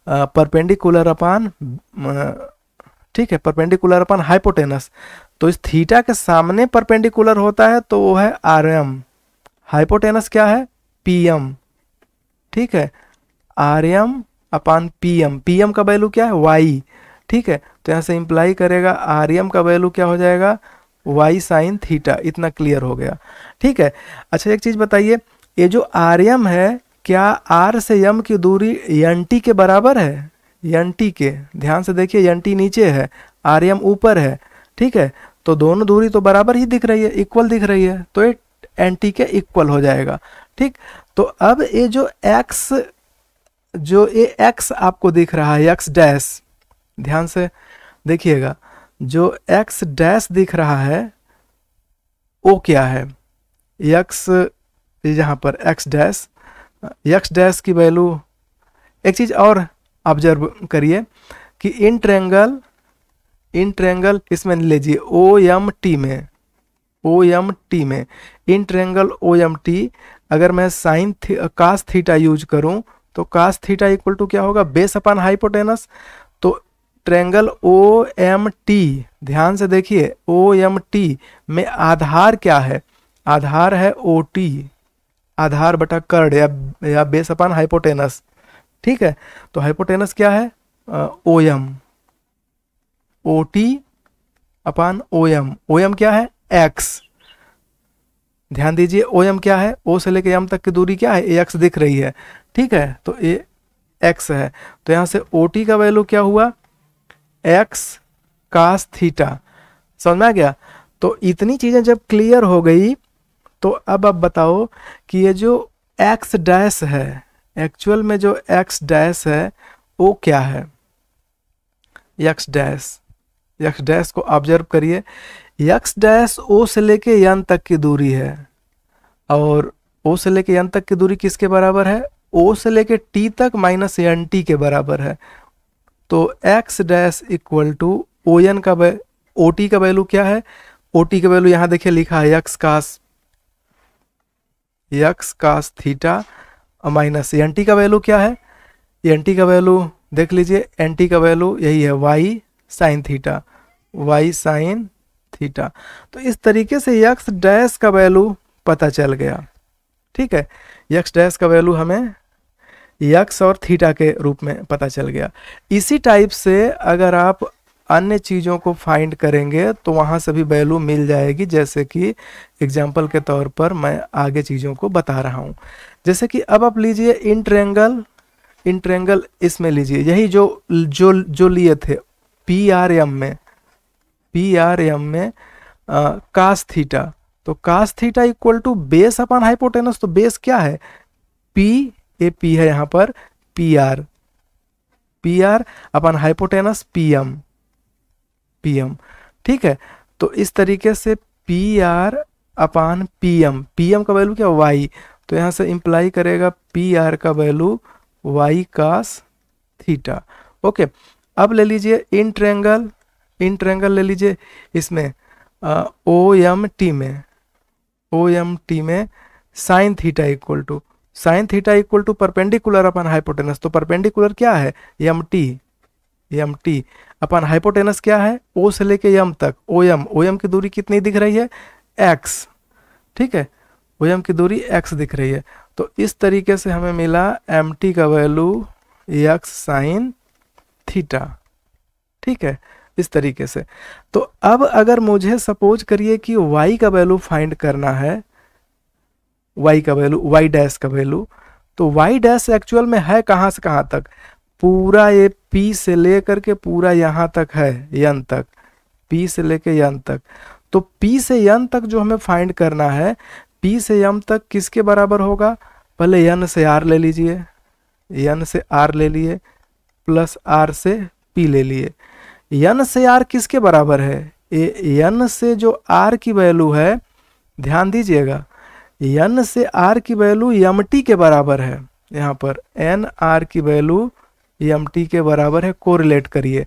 परपेंडिकुलर अपान, ठीक है, परपेंडिकुलर अपान हाइपोटेनस। तो इस थीटा के सामने परपेंडिकुलर होता है तो वो है आर एम, हाइपोटेनस क्या है पी एम, ठीक है। आर एम अपान पी एम, पी एम का वैल्यू क्या है वाई, ठीक है। तो यहाँ से इंप्लाई करेगा आर एम का वैल्यू क्या हो जाएगा वाई साइन थीटा। इतना क्लियर हो गया, ठीक है। अच्छा एक चीज बताइए, ये जो आर एम है क्या आर से एम की दूरी एन टी के बराबर है, एन टी के, ध्यान से देखिए एन टी नीचे है, आर एम ऊपर है, ठीक है। तो दोनों दूरी तो बराबर ही दिख रही है, इक्वल दिख रही है, तो ये एन टी के इक्वल हो जाएगा, ठीक। तो अब ये जो ये एक्स आपको दिख रहा है, एक्स डैश, ध्यान से देखिएगा, जो एक्स डैश दिख रहा है वो क्या है, एक्स, यहाँ पर एक्स डैश की वैल्यू, एक चीज और ऑब्जर्व करिए कि इन ट्रेंगल इसमें लीजिए ओ एम टी में, in triangle O M T, अगर मैं साइन कास थीटा यूज करूं तो कास थीटा इक्वल टू क्या होगा बेस अपान हाइपोटेनस। तो ट्रेंगल ओ एम टी, ध्यान से देखिए ओ एम टी में आधार क्या है, आधार है ओ टी, आधार बटा कर्ड या बेस अपान हाइपोटेनस, ठीक है। तो हाइपोटेनस क्या है O M, O T upon O M क्या है एक्स, ध्यान दीजिए ओ एम क्या है, ओ से लेके एम तक की दूरी क्या है, ए एक्स दिख रही है, ठीक है, तो ए एक्स है, तो यहाँ से ओ टी का वैल्यू क्या हुआ, एक्स कास थीटा। समझ में आ गया। तो इतनी चीजें जब क्लियर हो गई तो अब आप बताओ कि ये जो एक्स डैश है, एक्चुअल में जो एक्स डैश है वो क्या है, एक्स डैश को ऑब्जर्व करिए, एक्स डैश ओ से लेके एन तक की दूरी है, और ओ से लेके एन तक की दूरी किसके बराबर है, ओ से लेके टी तक माइनस एन टी के बराबर है। तो X dash equal to O N का ओ टी का वैल्यू क्या है, ओ टी का वैल्यू यहाँ देखिए लिखा है X cos theta, minus N T का वैल्यू क्या है, एन टी का वैल्यू देख लीजिए, एन टी का वैल्यू यही है Y sine theta, Y sine theta. तो इस तरीके से एक्स डैश का वैल्यू पता चल गया, ठीक है, एक्स डैश का वैल्यू हमें एक्स और थीटा के रूप में पता चल गया। इसी टाइप से अगर आप अन्य चीज़ों को फाइंड करेंगे तो वहाँ से भी वैल्यू मिल जाएगी, जैसे कि एग्जाम्पल के तौर पर मैं आगे चीज़ों को बता रहा हूँ। जैसे कि अब आप लीजिए इन ट्रेंगल इसमें लीजिए, यही जो लिए थे पी आर एम में कास थीटा, तो cos theta equal to base upon hypotenuse, तो बेस क्या है, पी ए पी है यहाँ पर, P R upon hypotenuse P M, ठीक है। तो इस तरीके से P R upon P M का वैल्यू क्या, वाई, तो यहाँ से इंप्लाई करेगा पी आर का value Y cos theta. Okay, अब ले लीजिए इन ट्रेंगल ले लीजिए इसमें ओ एम टी में sine theta equal to perpendicular upon hypotenuse, तो परपेंडिकुलर क्या है, एम टी अपन हाइपोटेनस क्या है, ओ से लेके एम तक, ओ एम की दूरी कितनी दिख रही है, एक्स, ठीक है, ओ एम की दूरी एक्स दिख रही है। तो इस तरीके से हमें मिला एम टी का वैल्यू एक्स साइन थीटा, ठीक है, इस तरीके से। तो अब अगर मुझे सपोज करिए कि y का वैल्यू फाइंड करना है, y डैश का वैल्यू, तो y डैश एक्चुअल में है कहाँ से कहाँ तक, पूरा ये p से लेकर के पूरा यहाँ तक है n तक, p से लेके n तक। तो p से n तक जो हमें फाइंड करना है, p से m तक किसके बराबर होगा, पहले n से r ले लीजिए, n से r ले लिए प्लस r से p ले लिए, n से r किसके बराबर है, n से जो r की वैल्यू है, ध्यान दीजिएगा, n से r की वैल्यू mt के बराबर है, यहाँ पर n r की वैल्यू mt के बराबर है, कोरिलेट करिए,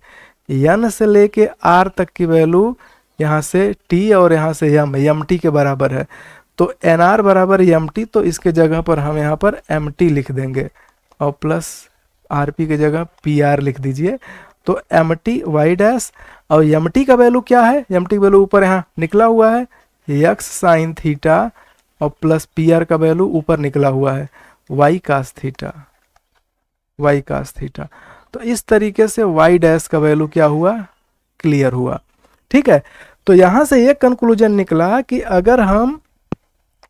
n से लेके r तक की वैल्यू यहाँ से t और यहाँ से mt के बराबर है, तो nr बराबर mt, तो इसके जगह पर हम यहाँ पर mt लिख देंगे और प्लस rp के जगह pr लिख दीजिए। तो mt y डैश और mt का वैल्यू क्या है, mt का वैल्यू ऊपर यहाँ निकला हुआ है x साइन थीटा और प्लस pr का वैल्यू ऊपर निकला हुआ है y कास थीटा। तो इस तरीके से y डैश का वैल्यू क्या हुआ, क्लियर हुआ, ठीक है। तो यहाँ से एक कंक्लूजन निकला कि अगर हम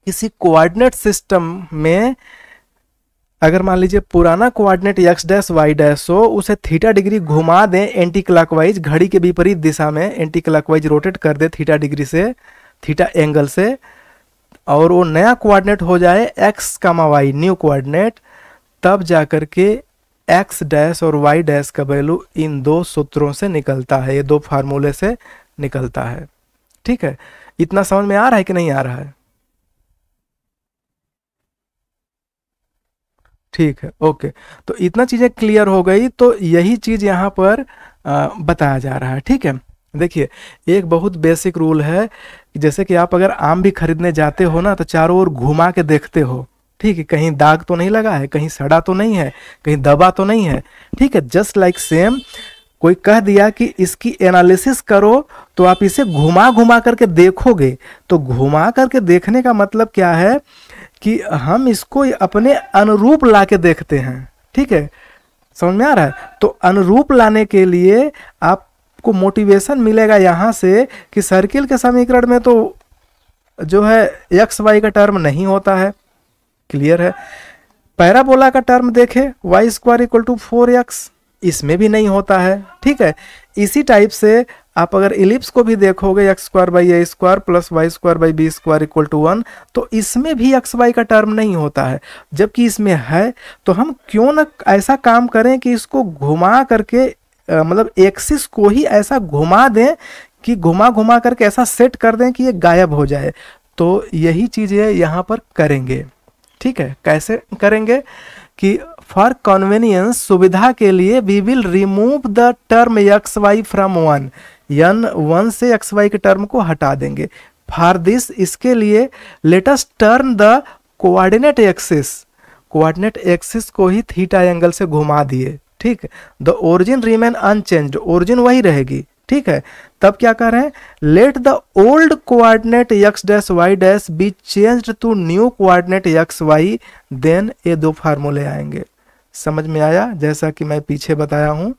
किसी कोऑर्डिनेट सिस्टम में, अगर मान लीजिए पुराना coordinate X dash Y dash हो, उसे थीटा डिग्री घुमा दें एंटी क्लॉकवाइज, घड़ी के विपरीत दिशा में एंटी क्लॉकवाइज रोटेट कर दे थीटा डिग्री से, थीटा एंगल से, और वो नया कोऑर्डिनेट हो जाए x comma y, new coordinate, तब जाकर के एक्स डैश और वाई डैश का वैल्यू इन दो सूत्रों से निकलता है, ये दो फार्मूले से निकलता है, ठीक है। इतना समझ में आ रहा है कि नहीं आ रहा है, ठीक है, ओके। तो इतना चीज़ें क्लियर हो गई, तो यही चीज़ यहाँ पर बताया जा रहा है, ठीक है। देखिए एक बहुत बेसिक रूल है, जैसे कि आप अगर आम भी खरीदने जाते हो ना, तो चारों ओर घुमा के देखते हो, ठीक है, कहीं दाग तो नहीं लगा है, कहीं सड़ा तो नहीं है, कहीं दबा तो नहीं है, ठीक है। जस्ट लाइक सेम, कोई कह दिया कि इसकी एनालिसिस करो, तो आप इसे घुमा घुमा करके देखोगे, तो घुमा करके देखने का मतलब क्या है कि हम इसको अपने अनुरूप लाके देखते हैं, ठीक है, समझ में आ रहा है। तो अनुरूप लाने के लिए आपको मोटिवेशन मिलेगा यहाँ से कि सर्किल के समीकरण में तो जो है एक्स वाई का टर्म नहीं होता है, क्लियर है। पैराबोला का टर्म देखें Y square equal to 4x, इसमें भी नहीं होता है, ठीक है। इसी टाइप से आप अगर इलिप्स को भी देखोगे X square by A square plus Y square by B square equal to 1, तो इसमें भी एक्स वाई का टर्म नहीं होता है, जबकि इसमें है। तो हम क्यों ना ऐसा काम करें कि इसको घुमा करके मतलब एक्सिस को ही ऐसा घुमा दें कि घुमा घुमा करके ऐसा सेट कर दें कि ये गायब हो जाए। तो यही चीज़ें यहाँ पर करेंगे, ठीक है। कैसे करेंगे कि फॉर कन्वीनियंस, सुविधा के लिए, we will remove the term X Y from 1, यन 1 से एक्स वाई के टर्म को हटा देंगे। फॉर दिस, इसके लिए let us turn the coordinate axis, coordinate axis को ही थीटा एंगल से घुमा दिए, ठीक। The origin remain unchanged, origin वही रहेगी, ठीक है। तब क्या कर रहे हैं, let the old coordinate X dash Y dash be changed to new coordinate X Y, then ये दो फार्मूले आएंगे। समझ में आया? जैसा कि मैं पीछे बताया हूं,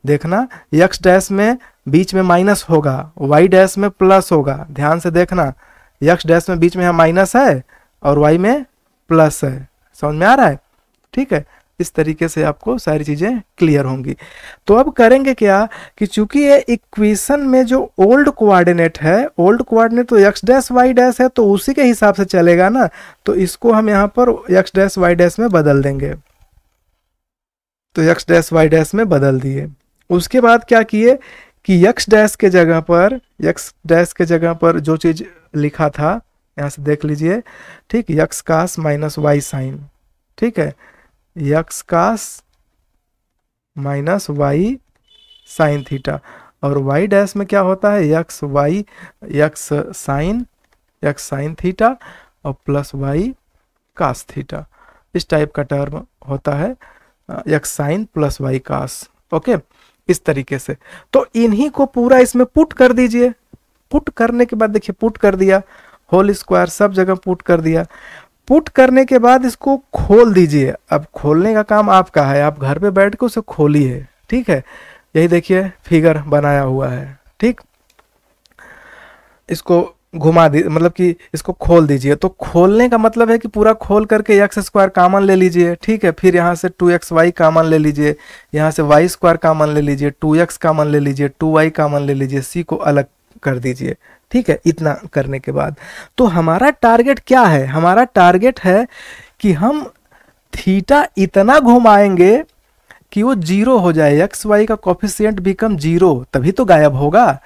देखना एक्स डैश में बीच में माइनस होगा, वाई डैश में प्लस होगा, ध्यान से देखना। एक्स डैश में बीच में माइनस है और वाई में प्लस है, समझ में आ रहा है, ठीक है। इस तरीके से आपको सारी चीजें क्लियर होंगी। तो अब करेंगे क्या कि चूंकि ये इक्वेशन में जो ओल्ड कोऑर्डिनेट है, ओल्ड कोऑर्डिनेट तो एक्स डैश वाई डैश है, तो उसी के हिसाब से चलेगा ना, तो इसको हम यहाँ पर एक्स डैश वाई डैश में बदल देंगे। तो एक्स डैश वाई डैश में बदल दिए। उसके बाद क्या किए कि एक्स डैश के जगह पर, एक्स डैश के जगह पर जो चीज लिखा था यहाँ से देख लीजिए, ठीक, X cos minus Y sine, ठीक है, X cos minus Y sine theta, और वाई डैश में क्या होता है, X Y X sine theta और प्लस वाई कास थीटा, इस टाइप का टर्म होता है, X sine plus Y cos, okay, इस तरीके से। तो इन्हीं को पूरा इसमें पुट कर दीजिए। पुट करने के बाद देखिए, पुट कर दिया, होल स्क्वायर सब जगह पुट कर दिया। पुट करने के बाद इसको खोल दीजिए। अब खोलने का काम आपका है, आप घर पे बैठ के उसे खोलिए, ठीक है। यही देखिए फिगर बनाया हुआ है, ठीक। इसको घुमा दी, मतलब कि इसको खोल दीजिए। तो खोलने का मतलब है कि पूरा खोल करके एक्स स्क्वायर कॉमन ले लीजिए, ठीक है। फिर यहाँ से 2xy कॉमन ले लीजिए, यहाँ से वाई स्क्वायर कॉमन ले लीजिए, 2x कॉमन ले लीजिए, 2y कॉमन ले लीजिए, c को अलग कर दीजिए, ठीक है। इतना करने के बाद तो हमारा टारगेट क्या है, हमारा टारगेट है कि हम थीटा इतना घुमाएंगे कि वो 0 हो जाए, एक्स वाई का कोफिशिएंट बिकम 0, तभी तो गायब होगा।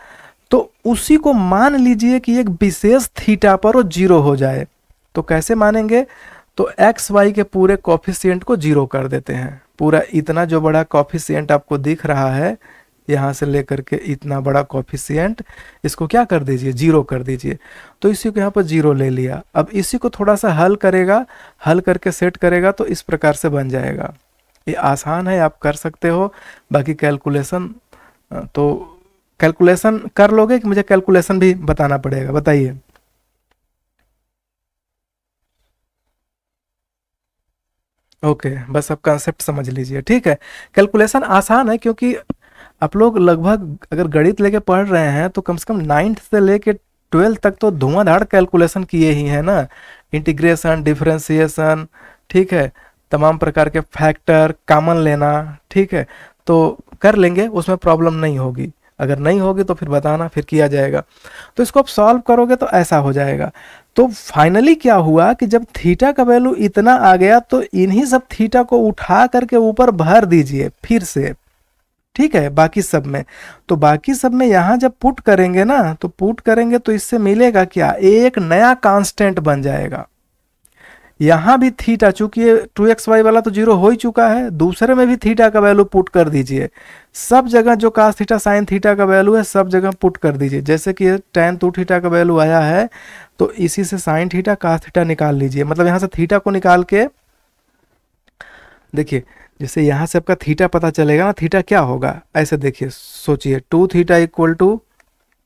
तो उसी को मान लीजिए कि एक विशेष थीटा पर वो 0 हो जाए। तो कैसे मानेंगे, तो एक्स वाई के पूरे कोफिशिएंट को 0 कर देते हैं। पूरा इतना जो बड़ा कोफिशिएंट आपको दिख रहा है, यहाँ से लेकर के इतना बड़ा कोफिशिएंट, इसको क्या कर दीजिए, 0 कर दीजिए। तो इसी को यहाँ पर 0 ले लिया। अब इसी को थोड़ा सा हल करेगा, हल करके सेट करेगा तो इस प्रकार से बन जाएगा। ये आसान है, आप कर सकते हो। बाकी कैलकुलेशन तो कैलकुलेशन कर लोगे कि मुझे कैलकुलेशन भी बताना पड़ेगा, बताइए। ओके, बस आप कंसेप्ट समझ लीजिए, ठीक है। कैलकुलेशन आसान है क्योंकि आप लोग लगभग अगर गणित लेके पढ़ रहे हैं तो कम से कम 9th से लेके 12th तक तो धुआंधार कैलकुलेशन किए ही है ना। इंटीग्रेशन, डिफरेंशिएशन, ठीक है, तमाम प्रकार के फैक्टर, कॉमन लेना, ठीक है, तो कर लेंगे, उसमें प्रॉब्लम नहीं होगी। अगर नहीं होगी तो फिर बताना, फिर किया जाएगा। तो इसको आप सॉल्व करोगे तो ऐसा हो जाएगा। तो फाइनली क्या हुआ कि जब थीटा का वैल्यू इतना आ गया तो इन्हीं सब थीटा को उठा करके ऊपर भर दीजिए फिर से, ठीक है, बाकी सब में। तो बाकी सब में यहाँ जब पुट करेंगे ना, तो पुट करेंगे तो इससे मिलेगा क्या, एक नया कांस्टेंट बन जाएगा। यहाँ भी थीटा, चूंकि ये 2xy वाला तो 0 हो ही चुका है, दूसरे में भी थीटा का वैल्यू पुट कर दीजिए। सब जगह जो कास थीटा साइन थीटा का वैल्यू है सब जगह पुट कर दीजिए। जैसे कि tan 2 थीटा का वैल्यू आया है तो इसी से साइन थीटा कास थीटा निकाल लीजिए। मतलब यहाँ से थीटा को निकाल के देखिए, जैसे यहाँ से आपका थीटा पता चलेगा ना, थीटा क्या होगा, ऐसे देखिए, सोचिए 2 theta equal to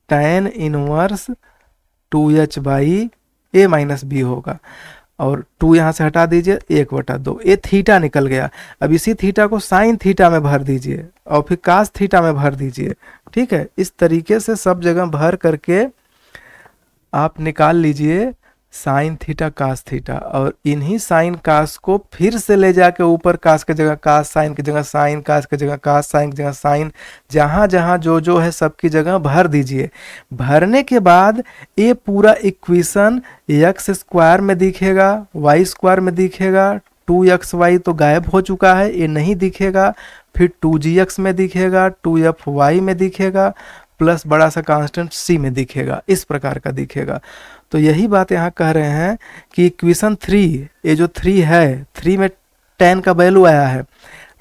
tan inverse 2h by a minus B होगा, और 2 यहाँ से हटा दीजिए, 1/2, ये थीटा निकल गया। अब इसी थीटा को साइन थीटा में भर दीजिए और फिर कास थीटा में भर दीजिए, ठीक है। इस तरीके से सब जगह भर करके आप निकाल लीजिए साइन थीटा कास थीटा, और इन्हीं साइन कास को फिर से ले जाके ऊपर कास की जगह कास, साइन की जगह साइन, कास की जगह कास, साइन की जगह साइन, जहाँ जहाँ जो है सबकी जगह भर दीजिए। भरने के बाद ये पूरा इक्वेशन एक्स स्क्वायर में दिखेगा, वाई स्क्वायर में दिखेगा, 2xy तो गायब हो चुका है, ये नहीं दिखेगा, फिर 2gx में दिखेगा, 2fy में दिखेगा, प्लस बड़ा सा कांस्टेंट c में दिखेगा, इस प्रकार का दिखेगा। तो यही बात यहाँ कह रहे हैं कि इक्वेशन 3, ये जो 3 है, 3 में tan का वैल्यू आया है,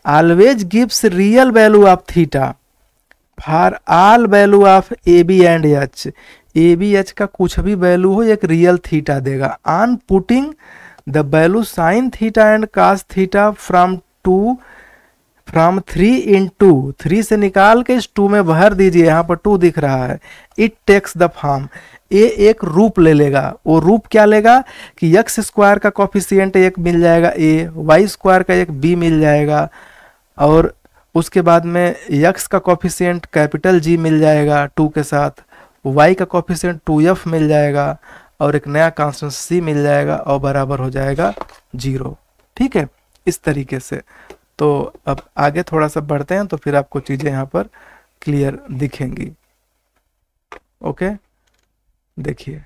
always gives real value of theta for all value of A B and H. A B H का कुछ भी वैल्यू हो एक रियल थीटा देगा। On putting the value sine theta and cos theta from 3 into 3 से निकाल के इस 2 में भर दीजिए, यहाँ पर 2 दिख रहा है। इट टेक्स द फॉर्म, ये एक रूप ले लेगा। वो रूप क्या लेगा कि एक्स स्क्वायर का कॉफिशिएंट एक मिल जाएगा ए, वाई स्क्वायर का एक बी मिल जाएगा, और उसके बाद में एक्स का कॉफिशिएंट कैपिटल जी मिल जाएगा 2 के साथ, वाई का कॉफिशिएंट 2f मिल जाएगा, और एक नया कांस्टेंट c मिल जाएगा, और बराबर हो जाएगा 0। ठीक है, इस तरीके से। तो अब आगे थोड़ा सा बढ़ते हैं तो फिर आपको चीज़ें यहाँ पर क्लियर दिखेंगी। ओके, देखिए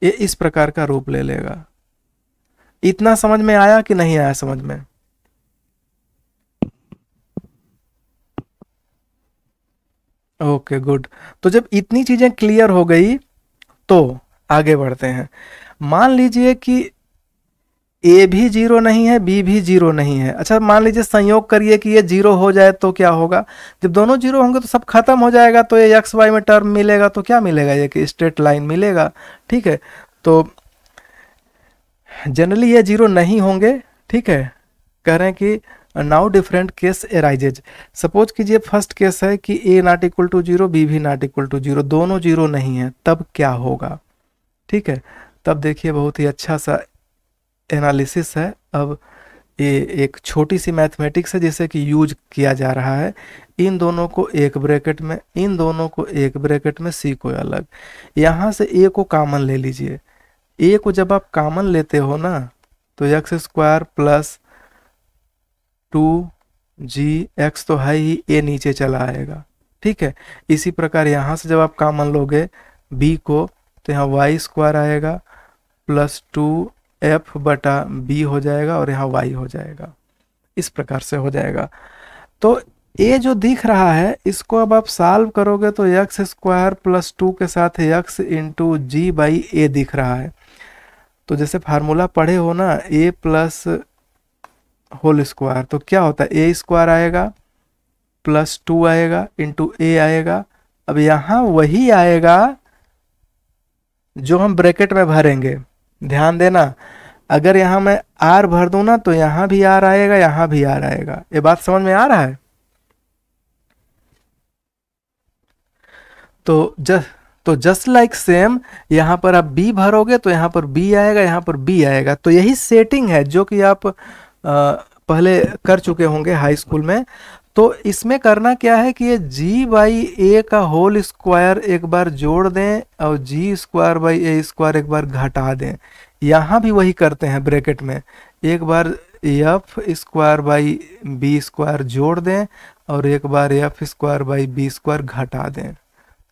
ये इस प्रकार का रूप ले लेगा। इतना समझ में आया कि नहीं आया समझ में? Okay good. तो जब इतनी चीजें क्लियर हो गई तो आगे बढ़ते हैं। मान लीजिए कि ए भी 0 नहीं है, बी भी 0 नहीं है। अच्छा, मान लीजिए संयोग करिए कि ये 0 हो जाए तो क्या होगा? जब दोनों 0 होंगे तो सब खत्म हो जाएगा, तो ये एक्स वाई में टर्म मिलेगा, तो क्या मिलेगा? ये कि स्ट्रेट लाइन मिलेगा। ठीक है, तो जनरली ये 0 नहीं होंगे। ठीक है, कह रहे हैं कि now different case arises. Suppose कीजिए फर्स्ट केस है कि ए नॉट इक्वल टू 0, बी भी नॉट इक्वल टू 0, दोनों 0 नहीं है, तब क्या होगा? ठीक है, तब देखिए बहुत ही अच्छा सा एनालिसिस है। अब ये एक छोटी सी मैथमेटिक्स है जिसे कि यूज किया जा रहा है। इन दोनों को एक ब्रैकेट में, इन दोनों को एक ब्रैकेट में, सी को अलग। यहाँ से ए को कॉमन ले लीजिए। ए को जब आप कॉमन लेते हो ना तो एक्स स्क्वायर प्लस 2gx तो है ही, ए नीचे चला आएगा। ठीक है, इसी प्रकार यहाँ से जब आप कॉमन लोगे b को तो यहाँ वाई स्क्वायर आएगा प्लस 2f बटा b हो जाएगा, और यहाँ y हो जाएगा। इस प्रकार से हो जाएगा। तो a जो दिख रहा है इसको अब आप सॉल्व करोगे तो एक्स स्क्वायर प्लस 2 के साथ x इंटू जी बाई ए दिख रहा है। तो जैसे फार्मूला पढ़े हो ना, a प्लस होल स्क्वायर, तो क्या होता है? ए स्क्वायर आएगा प्लस 2 आएगा इंटू ए आएगा। अब यहाँ वही आएगा जो हम ब्रैकेट में भरेंगे। ध्यान देना, अगर यहाँ मैं आर भर दूं ना तो यहाँ भी आर आएगा, यहाँ भी आर आएगा। ये बात समझ में आ रहा है? तो जस्ट लाइक सेम यहाँ पर आप b भरोगे तो यहाँ पर b आएगा, यहाँ पर b आएगा। तो यही सेटिंग है जो कि आप पहले कर चुके होंगे हाई स्कूल में। तो इसमें करना क्या है कि ये g बाई ए का होल स्क्वायर एक बार जोड़ दें और g square by A square एक बार घटा दें। यहाँ भी वही करते हैं, ब्रैकेट में एक बार F square by B square जोड़ दें और एक बार F square by B square घटा दें।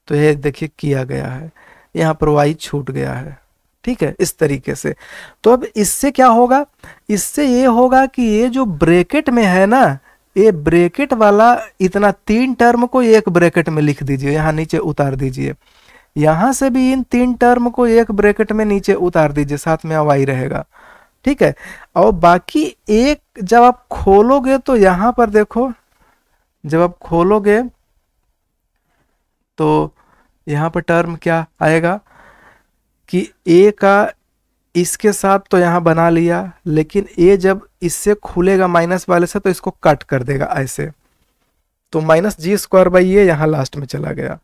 तो ये देखिए किया गया है, यहाँ पर y छूट गया है। ठीक है, इस तरीके से। तो अब इससे क्या होगा? इससे ये होगा कि ये जो ब्रैकेट में है ना, ये ब्रैकेट वाला इतना 3 टर्म को एक ब्रैकेट में लिख दीजिए, यहाँ नीचे उतार दीजिए। यहाँ से भी इन 3 टर्म को एक ब्रैकेट में नीचे उतार दीजिए, साथ में y रहेगा। ठीक है, और बाकी एक जब आप खोलोगे तो यहाँ पर देखो, जब आप खोलोगे तो यहाँ पर टर्म क्या आएगा कि a का इसके साथ तो यहाँ बना लिया, लेकिन a जब इससे खुलेगा माइनस वाले से तो इसको कट कर देगा ऐसे। तो माइनस जी स्क्वायर बाई ए यहाँ लास्ट में चला गया।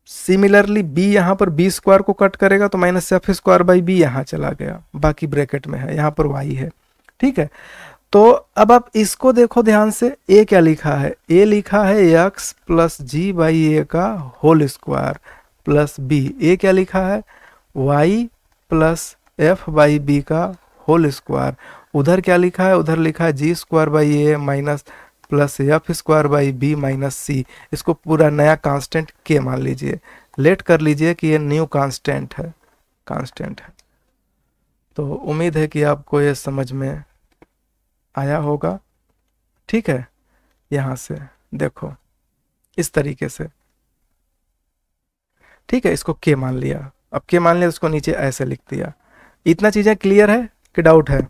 सिमिलरली b यहाँ पर b स्क्वायर को कट करेगा तो minus F square by B यहाँ चला गया, बाकी ब्रैकेट में है, यहाँ पर y है। ठीक है, तो अब आप इसको देखो ध्यान से, a क्या लिखा है? a लिखा है x plus G by A का whole square plus b। a क्या लिखा है? Y plus F by B का होल स्क्वायर। उधर क्या लिखा है, उधर लिखा है G square by A minus plus F square by B minus C. इसको पूरा नया कांस्टेंट के मान लीजिए, लेट कर लीजिए कि ये न्यू कांस्टेंट है, कांस्टेंट है। तो उम्मीद है कि आपको ये समझ में आया होगा। ठीक है, यहाँ से देखो इस तरीके से, ठीक है, इसको के मान लिया। अब के मान लिया, उसको नीचे ऐसे लिख दिया। इतना चीजें क्लियर है कि डाउट है?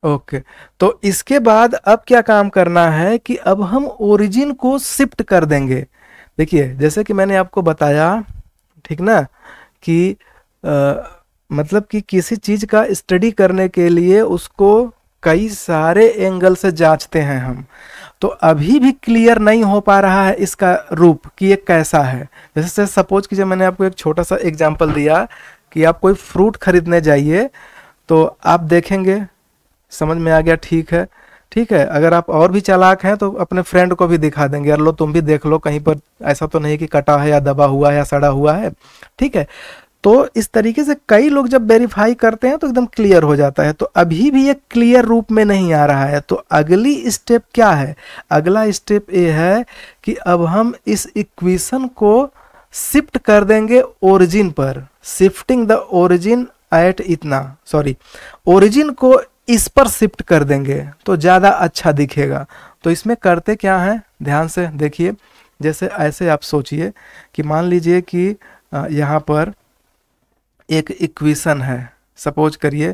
ओके, तो इसके बाद अब क्या काम करना है कि अब हम ओरिजिन को शिफ्ट कर देंगे। देखिए जैसे कि मैंने आपको बताया, ठीक ना, कि मतलब कि किसी चीज का स्टडी करने के लिए उसको कई सारे एंगल से जांचते हैं हम। तो अभी भी क्लियर नहीं हो पा रहा है इसका रूप कि ये कैसा है। जैसे सपोज कीजिए, मैंने आपको एक छोटा सा एग्जांपल दिया कि आप कोई फ्रूट खरीदने जाइए, तो आप देखेंगे, समझ में आ गया, ठीक है, ठीक है। अगर आप और भी चालाक हैं तो अपने फ्रेंड को भी दिखा देंगे, यार लो तुम भी देख लो, कहीं पर ऐसा तो नहीं कि कटा है या दबा हुआ है या सड़ा हुआ है, ठीक है। तो इस तरीके से कई लोग जब वेरीफाई करते हैं तो एकदम क्लियर हो जाता है। तो अभी भी ये क्लियर रूप में नहीं आ रहा है, तो अगली स्टेप क्या है? अगला स्टेप ये है कि अब हम इस इक्वेशन को शिफ्ट कर देंगे ओरिजिन पर। शिफ्टिंग द ओरिजिन एट इतना, सॉरी, ओरिजिन को इस पर शिफ्ट कर देंगे तो ज़्यादा अच्छा दिखेगा। तो इसमें करते क्या है, ध्यान से देखिए। जैसे ऐसे आप सोचिए कि मान लीजिए कि यहाँ पर एक इक्वेशन है, सपोज करिए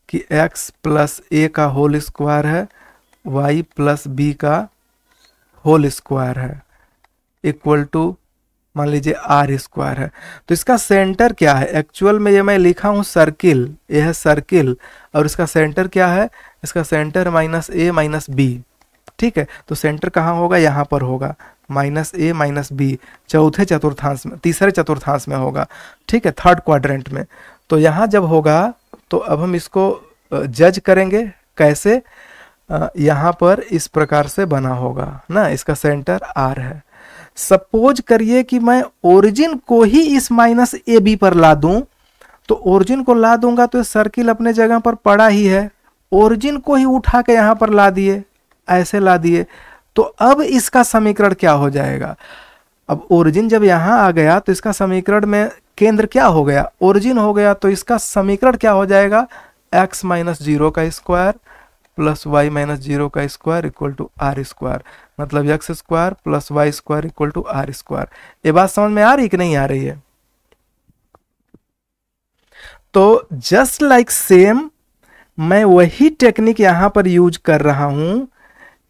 कि x प्लस ए का होल स्क्वायर है, y प्लस बी का होल स्क्वायर है, इक्वल टू मान लीजिए आर स्क्वायर है। तो इसका सेंटर क्या है? एक्चुअल में ये मैं लिखा हूँ सर्किल, ये है सर्किल, और इसका सेंटर क्या है? इसका सेंटर माइनस ए माइनस बी, ठीक है। तो सेंटर कहाँ होगा? यहाँ पर होगा, माइनस ए माइनस बी, चौथे चतुर्थांश में, तीसरे चतुर्थांश में होगा, ठीक है, थर्ड क्वाड्रेंट में। तो यहाँ जब होगा तो अब हम इसको जज करेंगे कैसे? यहाँ पर इस प्रकार से बना होगा ना, इसका सेंटर आर है। सपोज करिए कि मैं ओरिजिन को ही इस माइनस ए बी पर ला दूं, तो ओरिजिन को ला दूंगा तो सर्किल अपने जगह पर पड़ा ही है, ओरिजिन को ही उठा के यहाँ पर ला दिए, ऐसे ला दिए। तो अब इसका समीकरण क्या हो जाएगा? अब ओरिजिन जब यहाँ आ गया तो इसका समीकरण में केंद्र क्या हो गया? ओरिजिन हो गया। तो इसका समीकरण क्या हो जाएगा? x माइनस जीरो का square plus Y minus zero का square equal to R square, मतलब X square plus Y square equal to R square. ये बात समझ में आ रही कि नहीं आ रही है? तो जस्ट लाइक सेम मैं वही टेक्निक यहां पर यूज कर रहा हूं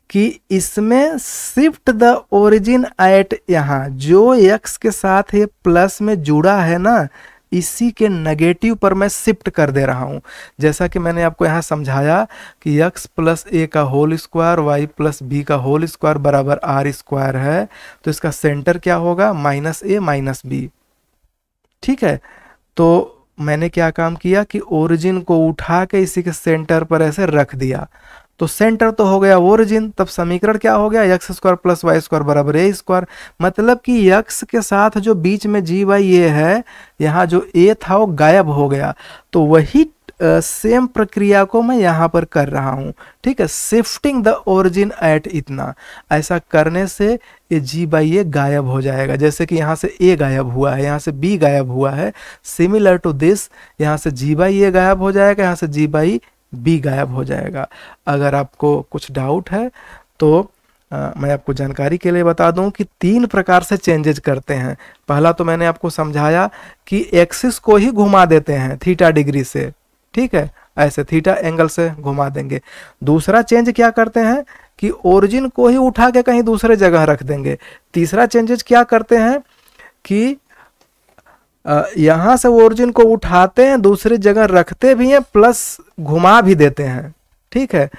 कि इसमें शिफ्ट द ओरिजिन एट, यहां जो x के साथ ये प्लस में जुड़ा है ना, इसी के नेगेटिव पर मैं शिफ्ट कर दे रहा हूं। जैसा कि मैंने आपको यहां समझाया कि x प्लस ए का whole square Y plus B का होल स्क्वायर बराबर आर स्क्वायर है, तो इसका सेंटर क्या होगा? माइनस ए माइनस बी, ठीक है। तो मैंने क्या काम किया कि ओरिजिन को उठा के इसी के सेंटर पर ऐसे रख दिया, तो सेंटर तो हो गया ओरिजिन। तब समीकरण क्या हो गया? X square plus Y square बराबर ए स्क्वायर, मतलब कि एक्स के साथ जो बीच में जी वाई ए है, यहाँ जो ए था वो गायब हो गया। तो वही सेम प्रक्रिया को मैं यहाँ पर कर रहा हूँ, ठीक है, शिफ्टिंग द ओरिजिन एट इतना। ऐसा करने से ये जी बाई ए गायब हो जाएगा। जैसे कि यहाँ से ए गायब हुआ है, यहाँ से बी गायब हुआ है, सिमिलर टू दिस यहाँ से जी बाई ए गायब हो जाएगा, यहाँ से जी बाई बी गायब हो जाएगा। अगर आपको कुछ डाउट है तो मैं आपको जानकारी के लिए बता दूं कि 3 प्रकार से चेंजेज करते हैं। पहला तो मैंने आपको समझाया कि एक्सिस को ही घुमा देते हैं थीटा डिग्री से, ठीक है, ऐसे थीटा एंगल से घुमा देंगे। दूसरा चेंज क्या करते हैं कि ओरिजिन को ही उठा के कहीं दूसरे जगह रख देंगे। तीसरा चेंजेज क्या करते हैं कि यहां से ओरिजिन को उठाते हैं, दूसरी जगह रखते भी हैं, प्लस घुमा भी देते हैं, ठीक है।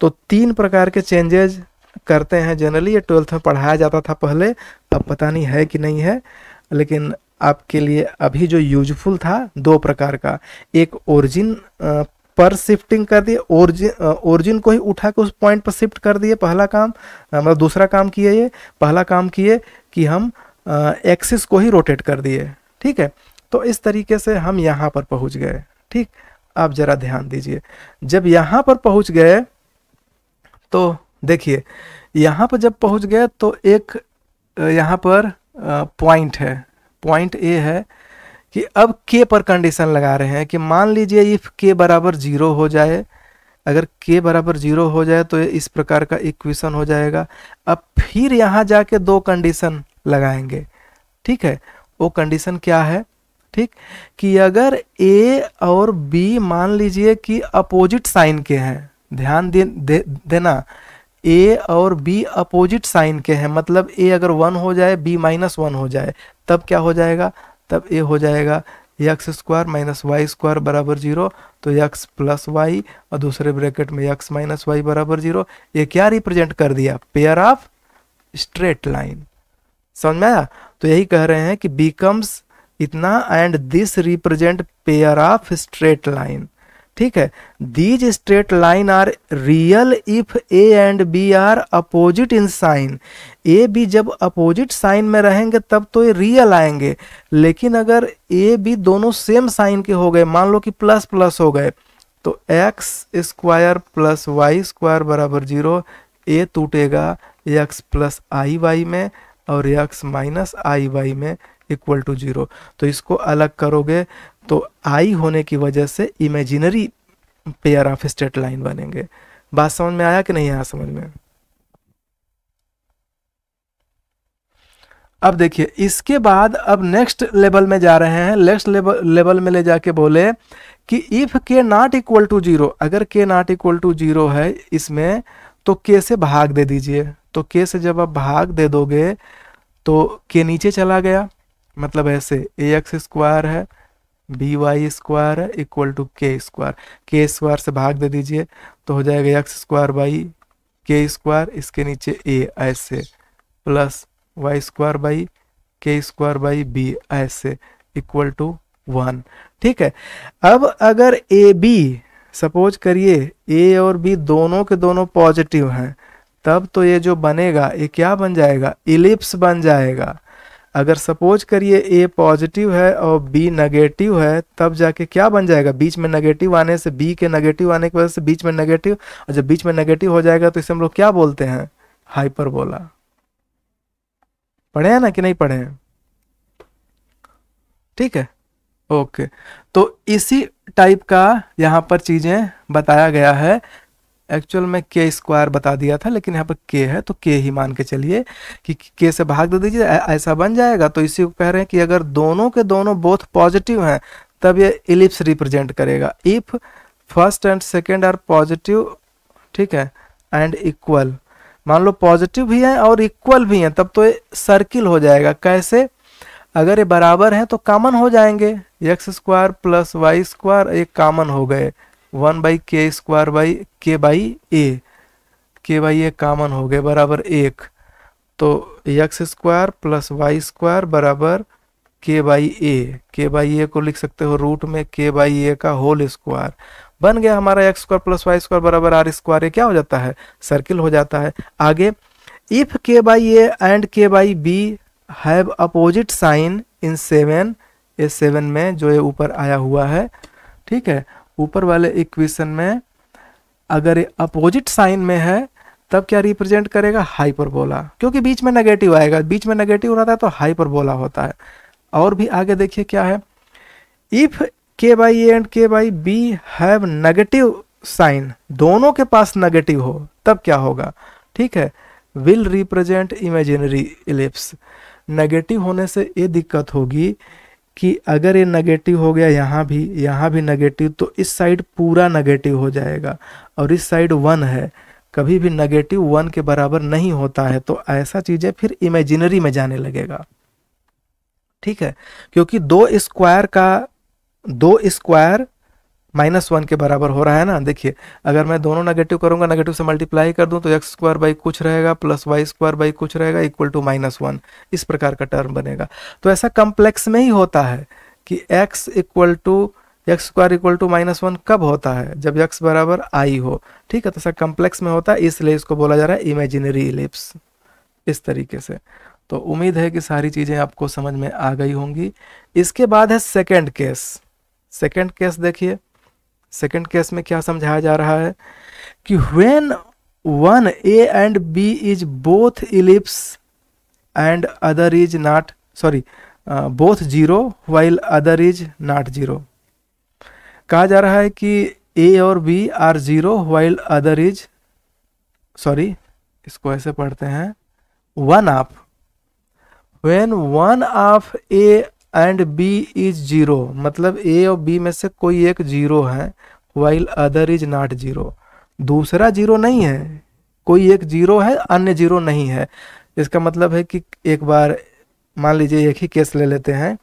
तो 3 प्रकार के चेंजेज करते हैं जनरली। ये 12th में पढ़ाया जाता था पहले, अब पता नहीं है कि नहीं है, लेकिन आपके लिए अभी जो यूजफुल था 2 प्रकार का, एक ओरिजिन पर शिफ्टिंग कर दिए, ओरिजिन को ही उठा के उस पॉइंट पर शिफ्ट कर दिए, पहला काम, मतलब दूसरा काम किए। ये पहला काम किए कि हम एक्सिस को ही रोटेट कर दिए, ठीक है, तो इस तरीके से हम यहाँ पर पहुँच गए। ठीक, आप जरा ध्यान दीजिए, जब यहाँ पर पहुँच गए तो देखिए यहाँ पर जब पहुँच गए तो एक यहाँ पर पॉइंट है, पॉइंट ए है कि अब के पर कंडीशन लगा रहे हैं कि मान लीजिए इफ के बराबर 0 हो जाए, अगर के बराबर 0 हो जाए तो इस प्रकार का इक्वेशन हो जाएगा। अब फिर यहाँ जाके दो कंडीशन लगाएंगे। ठीक है, वो कंडीशन क्या है? ठीक, कि अगर ए और बी मान लीजिए कि अपोजिट साइन के हैं, ध्यान देना, ए और बी अपोजिट साइन के हैं, मतलब ए अगर 1 हो जाए बी -1 हो जाए, तब क्या हो जाएगा? तब ए हो जाएगा X square minus Y square बराबर 0, तो एक्स प्लस वाई और दूसरे ब्रैकेट में एक्स माइनस वाई बराबर 0। ये क्या रिप्रेजेंट कर दिया? Pair of straight line. समझ में आया? तो यही कह रहे हैं कि बिकम्स इतना and this represent pair of straight line. ठीक है, these straight line are real if A and B are opposite in sign. A B जब अपोजिट साइन में रहेंगे तब तो ये रियल आएंगे, लेकिन अगर ए बी दोनों सेम साइन के हो गए, मान लो कि प्लस प्लस हो गए, तो X square plus Y square बराबर 0, ए टूटेगा एक्स प्लस आई वाई में और एक्स माइनस आई वाई में इक्वल टू 0। तो इसको अलग करोगे तो आई होने की वजह से imaginary pair of straight line बनेंगे। बात समझ में आया कि नहीं आया समझ में? अब देखिए इसके बाद अब नेक्स्ट लेवल में जा रहे हैं। नेक्स्ट लेवल में ले जाके बोले कि इफ के नॉट इक्वल टू 0, अगर के नॉट इक्वल टू 0 है इसमें, तो के से भाग दे दीजिए। तो के से जब आप भाग दे दोगे तो के नीचे चला गया, मतलब ऐसे ए एक्स स्क्वायर है बी वाई स्क्वायर है इक्वल टू के स्क्वायर, के स्क्वायर से भाग दे दीजिए तो हो जाएगा X square by K square, इसके नीचे ए ऐसे, plus Y square by K square by B ऐसे इक्वल टू 1। ठीक है, अब अगर ए बी सपोज करिए ए और बी दोनों के दोनों पॉजिटिव हैं, तब तो ये जो बनेगा ये क्या बन जाएगा? इलिप्स बन जाएगा। अगर सपोज करिए ए पॉजिटिव है और बी नेगेटिव है, तब जाके क्या बन जाएगा? बीच में नेगेटिव आने से, बी के नेगेटिव आने की वजह से बीच में नेगेटिव, और जब बीच में नेगेटिव हो जाएगा तो इसे हम लोग क्या बोलते हैं? हाइपरबोला। पढ़े हैं ना कि नहीं पढ़े हैं? ठीक है, ओके। तो इसी टाइप का यहाँ पर चीजें बताया गया है। एक्चुअल में के स्क्वायर बता दिया था, लेकिन यहाँ पर के है तो के ही मान के चलिए कि के से भाग दे दीजिए, ऐसा बन जाएगा। तो इसी को कह रहे हैं कि अगर दोनों के दोनों बोथ पॉजिटिव हैं तब ये इलिप्स रिप्रेजेंट करेगा। If first and second are positive, ठीक है, एंड इक्वल, मान लो पॉजिटिव भी है और इक्वल भी है, तब तो ये सर्किल हो जाएगा। कैसे? अगर ये बराबर है तो कॉमन हो जाएंगे, X square plus Y square एक कॉमन हो गए, 1 by K square by K by A, K by A common हो गए बराबर 1, तो X square plus Y square बराबर K by A, K by ए को लिख सकते हो रूट में के बाई ए का होल स्क्वायर, बन गया हमारा X square plus Y square बराबर आर स्क्वायर। ये क्या हो जाता है? सर्किल हो जाता है। आगे if K by A and K by B have opposite sign in 7, ये 7 में जो ये ऊपर आया हुआ है, ठीक है, ऊपर वाले इक्वेशन में अगर ये अपोजिट साइन में है तब क्या रिप्रेजेंट करेगा? हाइपरबोला, क्योंकि बीच में नेगेटिव आएगा, बीच में नेगेटिव रहता है तो हाइपरबोला होता है। और भी आगे देखिए क्या है, if K by A and K by B have negative sign, दोनों के पास नेगेटिव हो तब क्या होगा? ठीक है, will represent imaginary ellipse. Negative होने से ये दिक्कत होगी कि अगर ये नेगेटिव हो गया यहाँ भी नेगेटिव, तो इस साइड पूरा नेगेटिव हो जाएगा और इस साइड 1 है, कभी भी नेगेटिव 1 के बराबर नहीं होता है, तो ऐसा चीजें फिर इमेजिनरी में जाने लगेगा। ठीक है, क्योंकि दो स्क्वायर -1 के बराबर हो रहा है ना। देखिए अगर मैं दोनों नेगेटिव करूंगा, नेगेटिव से मल्टीप्लाई कर दूं तो एक्स स्क्वायर बाई कुछ रहेगा प्लस वाई स्क्वायर बाई कुछ रहेगा इक्वल टू -1, इस प्रकार का टर्म बनेगा। तो ऐसा कम्प्लेक्स में ही होता है कि x equal to X square equal to -1 कब होता है? जब x बराबर i हो। ठीक है, तो ऐसा कम्प्लेक्स में होता है, इसलिए इसको बोला जा रहा है इमेजिनरी इलिप्स, इस तरीके से। तो उम्मीद है कि सारी चीज़ें आपको समझ में आ गई होंगी। इसके बाद है सेकंड केस। सेकंड केस देखिए, सेकंड केस में क्या समझाया जा रहा है कि when one A and B is both ellipse and other is not both zero while other is not zero. कहा जा रहा है कि ए और B are zero while other is इसको ऐसे पढ़ते हैं, one of, when one of A and B is zero, मतलब ए और बी में से कोई एक जीरो है, while other is not zero, दूसरा जीरो नहीं है, कोई एक जीरो है अन्य जीरो नहीं है। इसका मतलब है कि एक बार मान लीजिए एक ही केस ले लेते हैं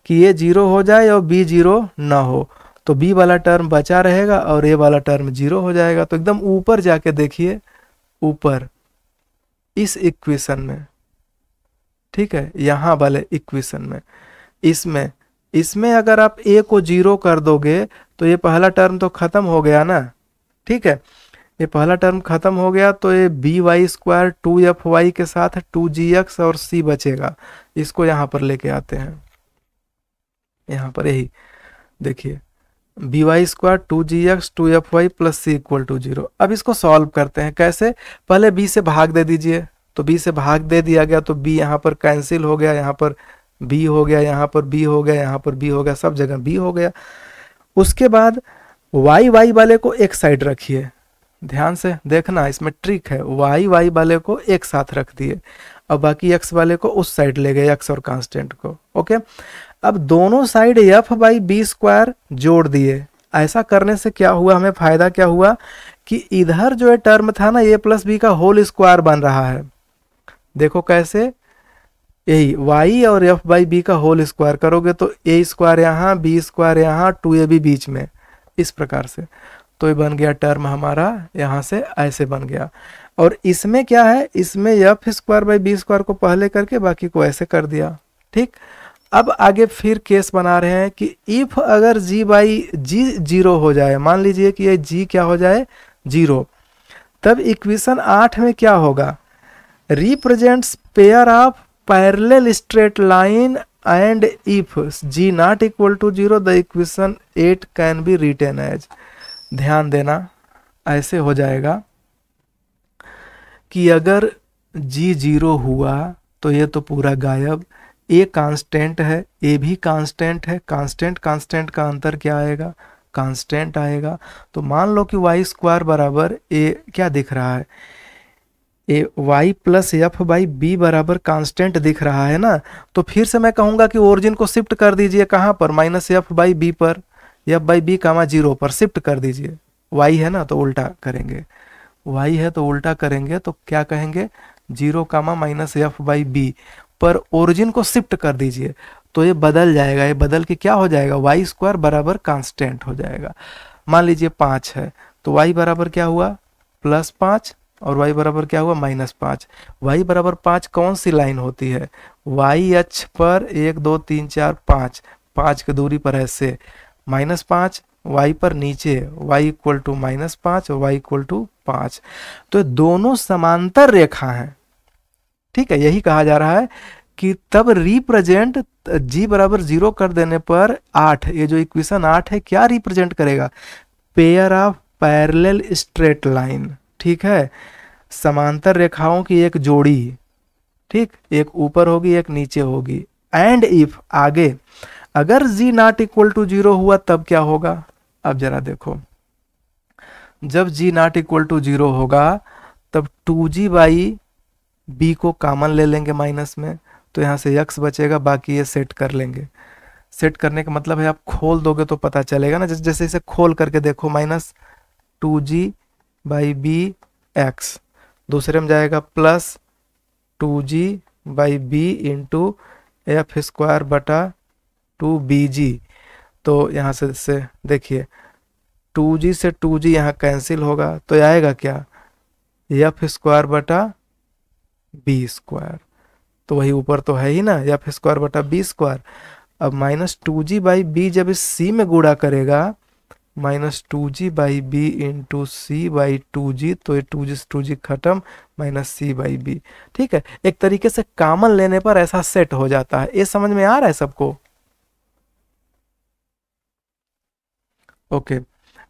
कि ए जीरो हो जाए और बी जीरो ना हो, तो बी वाला टर्म बचा रहेगा और ए वाला टर्म जीरो हो जाएगा। तो एकदम ऊपर जाके देखिए, ऊपर इस इक्वेशन में, ठीक है, यहाँ वाले इक्वेशन में, इसमें अगर आप ए को जीरो कर दोगे तो ये पहला टर्म तो खत्म हो गया ना, ठीक है, ये पहला टर्म खत्म हो गया, तो ये बी वाई स्क्वायर 2f(y) के साथ 2gx और c बचेगा। इसको यहाँ पर लेके आते हैं, यहाँ पर यही देखिए, B Y square 2gx 2f(y) plus c equal to 0। अब इसको सॉल्व करते हैं, कैसे, पहले b से भाग दे दीजिए, तो b से भाग दे दिया गया तो b यहाँ पर कैंसिल हो गया, यहाँ पर b हो गया, यहाँ पर b हो गया, यहाँ पर b हो गया, सब जगह b हो गया। उसके बाद y वाले को एक साइड रखिए, ध्यान से देखना, इसमें ट्रिक है, y वाले को एक साथ रख दिए, अब बाकी x वाले को उस साइड ले गए, x और कांस्टेंट को, ओके। अब दोनों साइड f/b स्क्वायर जोड़ दिए। ऐसा करने से क्या हुआ, हमें फायदा क्या हुआ कि इधर जो है टर्म था ना a प्लस बी का होल स्क्वायर बन रहा है। देखो कैसे, यही y और f/b का होल स्क्वायर करोगे तो a स्क्वायर यहाँ, b स्क्वायर यहाँ, 2ab बीच में, इस प्रकार से, तो ये बन गया टर्म हमारा, यहाँ से ऐसे बन गया। और इसमें क्या है, इसमें f² स्क्वायर को पहले करके बाकी को ऐसे कर दिया, ठीक। अब आगे फिर केस बना रहे हैं कि इफ अगर g जीरो हो जाए, मान लीजिए कि ये g क्या हो जाए, जीरो, तब इक्वेशन 8 में क्या होगा, represents pair of parallel straight line and if g not equal to 0 the equation 8 can be written as. ध्यान देना, ऐसे हो जाएगा कि अगर g जीरो हुआ तो ये तो पूरा गायब, a कांस्टेंट है, a भी कांस्टेंट है, कांस्टेंट कांस्टेंट का अंतर क्या आएगा, कांस्टेंट आएगा। तो मान लो कि y स्क्वायर बराबर a क्या दिख रहा है, ए वाई प्लस f/b बराबर कांस्टेंट दिख रहा है ना, तो फिर से मैं कहूँगा कि ओरिजिन को शिफ्ट कर दीजिए, कहाँ पर, -f/b पर, f/b कामा 0 पर शिफ्ट कर दीजिए। y है ना तो उल्टा करेंगे, y है तो उल्टा करेंगे, तो क्या कहेंगे, 0 कामा -f/b पर ओरिजिन को शिफ्ट कर दीजिए, तो ये बदल जाएगा, ये बदल के क्या हो जाएगा, y स्क्वायर बराबर कांस्टेंट हो जाएगा। मान लीजिए 5 है तो y बराबर क्या हुआ, +5, और y बराबर क्या हुआ, -5। y बराबर 5 कौन सी लाइन होती है, y अक्ष पर 1 2 3 4 5, 5 की दूरी पर ऐसे, -5 y पर नीचे, y इक्वल टू -5 और y इक्वल टू 5, तो दोनों समांतर रेखा हैं, ठीक है। यही कहा जा रहा है कि तब रिप्रेजेंट g बराबर 0 कर देने पर 8, ये जो इक्वेशन 8 है क्या रिप्रेजेंट करेगा, pair of parallel straight line, ठीक है, समांतर रेखाओं की एक जोड़ी, ठीक, एक ऊपर होगी एक नीचे होगी। एंड इफ आगे अगर g नॉट इक्वल टू 0 हुआ तब क्या होगा, अब जरा देखो, जब g नॉट इक्वल टू 0 होगा तब 2g/b को कॉमन ले लेंगे माइनस में, तो यहाँ से x बचेगा, बाकी ये सेट कर लेंगे। सेट करने का मतलब है आप खोल दोगे तो पता चलेगा ना, जैसे इसे खोल करके देखो, -2g/b(x), दूसरे में जाएगा +2g/b इंटू f²/2bg। तो यहाँ से देखिए 2g से 2g यहाँ कैंसिल होगा, तो आएगा क्या, f²/b², तो वही ऊपर तो है ही ना, f²/b²। अब -2g/b जब इस c में गुणा करेगा -2g/b इंटू c/2g, तो ये 2g से 2g खत्म, -c/b। ठीक है, एक तरीके से कॉमन लेने पर ऐसा सेट हो जाता है। ये समझ में आ रहा है सबको? ओके,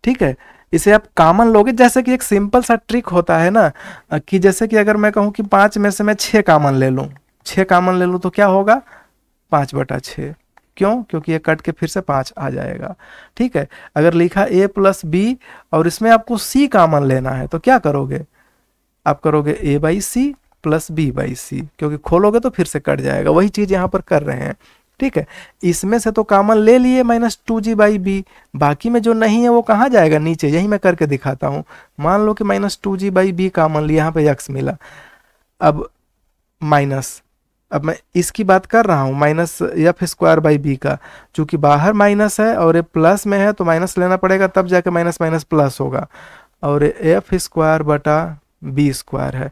ठीक है। इसे आप कॉमन लोगे, जैसे कि एक सिंपल सा ट्रिक होता है ना, कि जैसे कि अगर मैं कहूँ कि 5 में से मैं 6 कॉमन ले लूँ, 6 कॉमन ले लूँ तो क्या होगा? 5/6। क्यों? क्योंकि ये कट के फिर से 5 आ जाएगा। ठीक है, अगर लिखा a प्लस बी और इसमें आपको c कॉमन लेना है तो क्या करोगे? आप करोगे a/c प्लस b/c, क्योंकि खोलोगे तो फिर से कट जाएगा। वही चीज़ यहाँ पर कर रहे हैं। ठीक है, इसमें से तो कॉमन ले लिए -2g/b, बाकी में जो नहीं है वो कहाँ जाएगा? नीचे। यही मैं करके दिखाता हूँ। मान लो कि -2g/b कॉमन लिया, यहाँ पे x मिला। अब माइनस, अब मैं इसकी बात कर रहा हूँ -f² का, चूंकि बाहर माइनस है और ये प्लस में है तो माइनस लेना पड़ेगा, तब जाके माइनस माइनस प्लस होगा। और f²/b² है,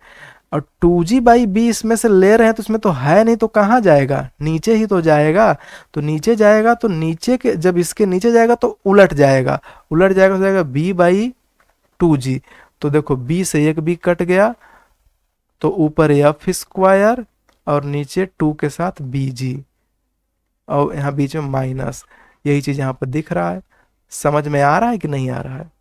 और 2g/b इसमें से ले रहे हैं तो इसमें तो है नहीं, तो कहाँ जाएगा? नीचे ही तो जाएगा। तो नीचे जाएगा तो नीचे के, जब इसके नीचे जाएगा तो उलट जाएगा, उलट जाएगा तो जाएगा b/2g। तो देखो b से एक b कट गया, तो ऊपर f² और नीचे 2 के साथ bg, और यहाँ बीच में माइनस। यही चीज यहाँ पर दिख रहा है। समझ में आ रहा है कि नहीं आ रहा है?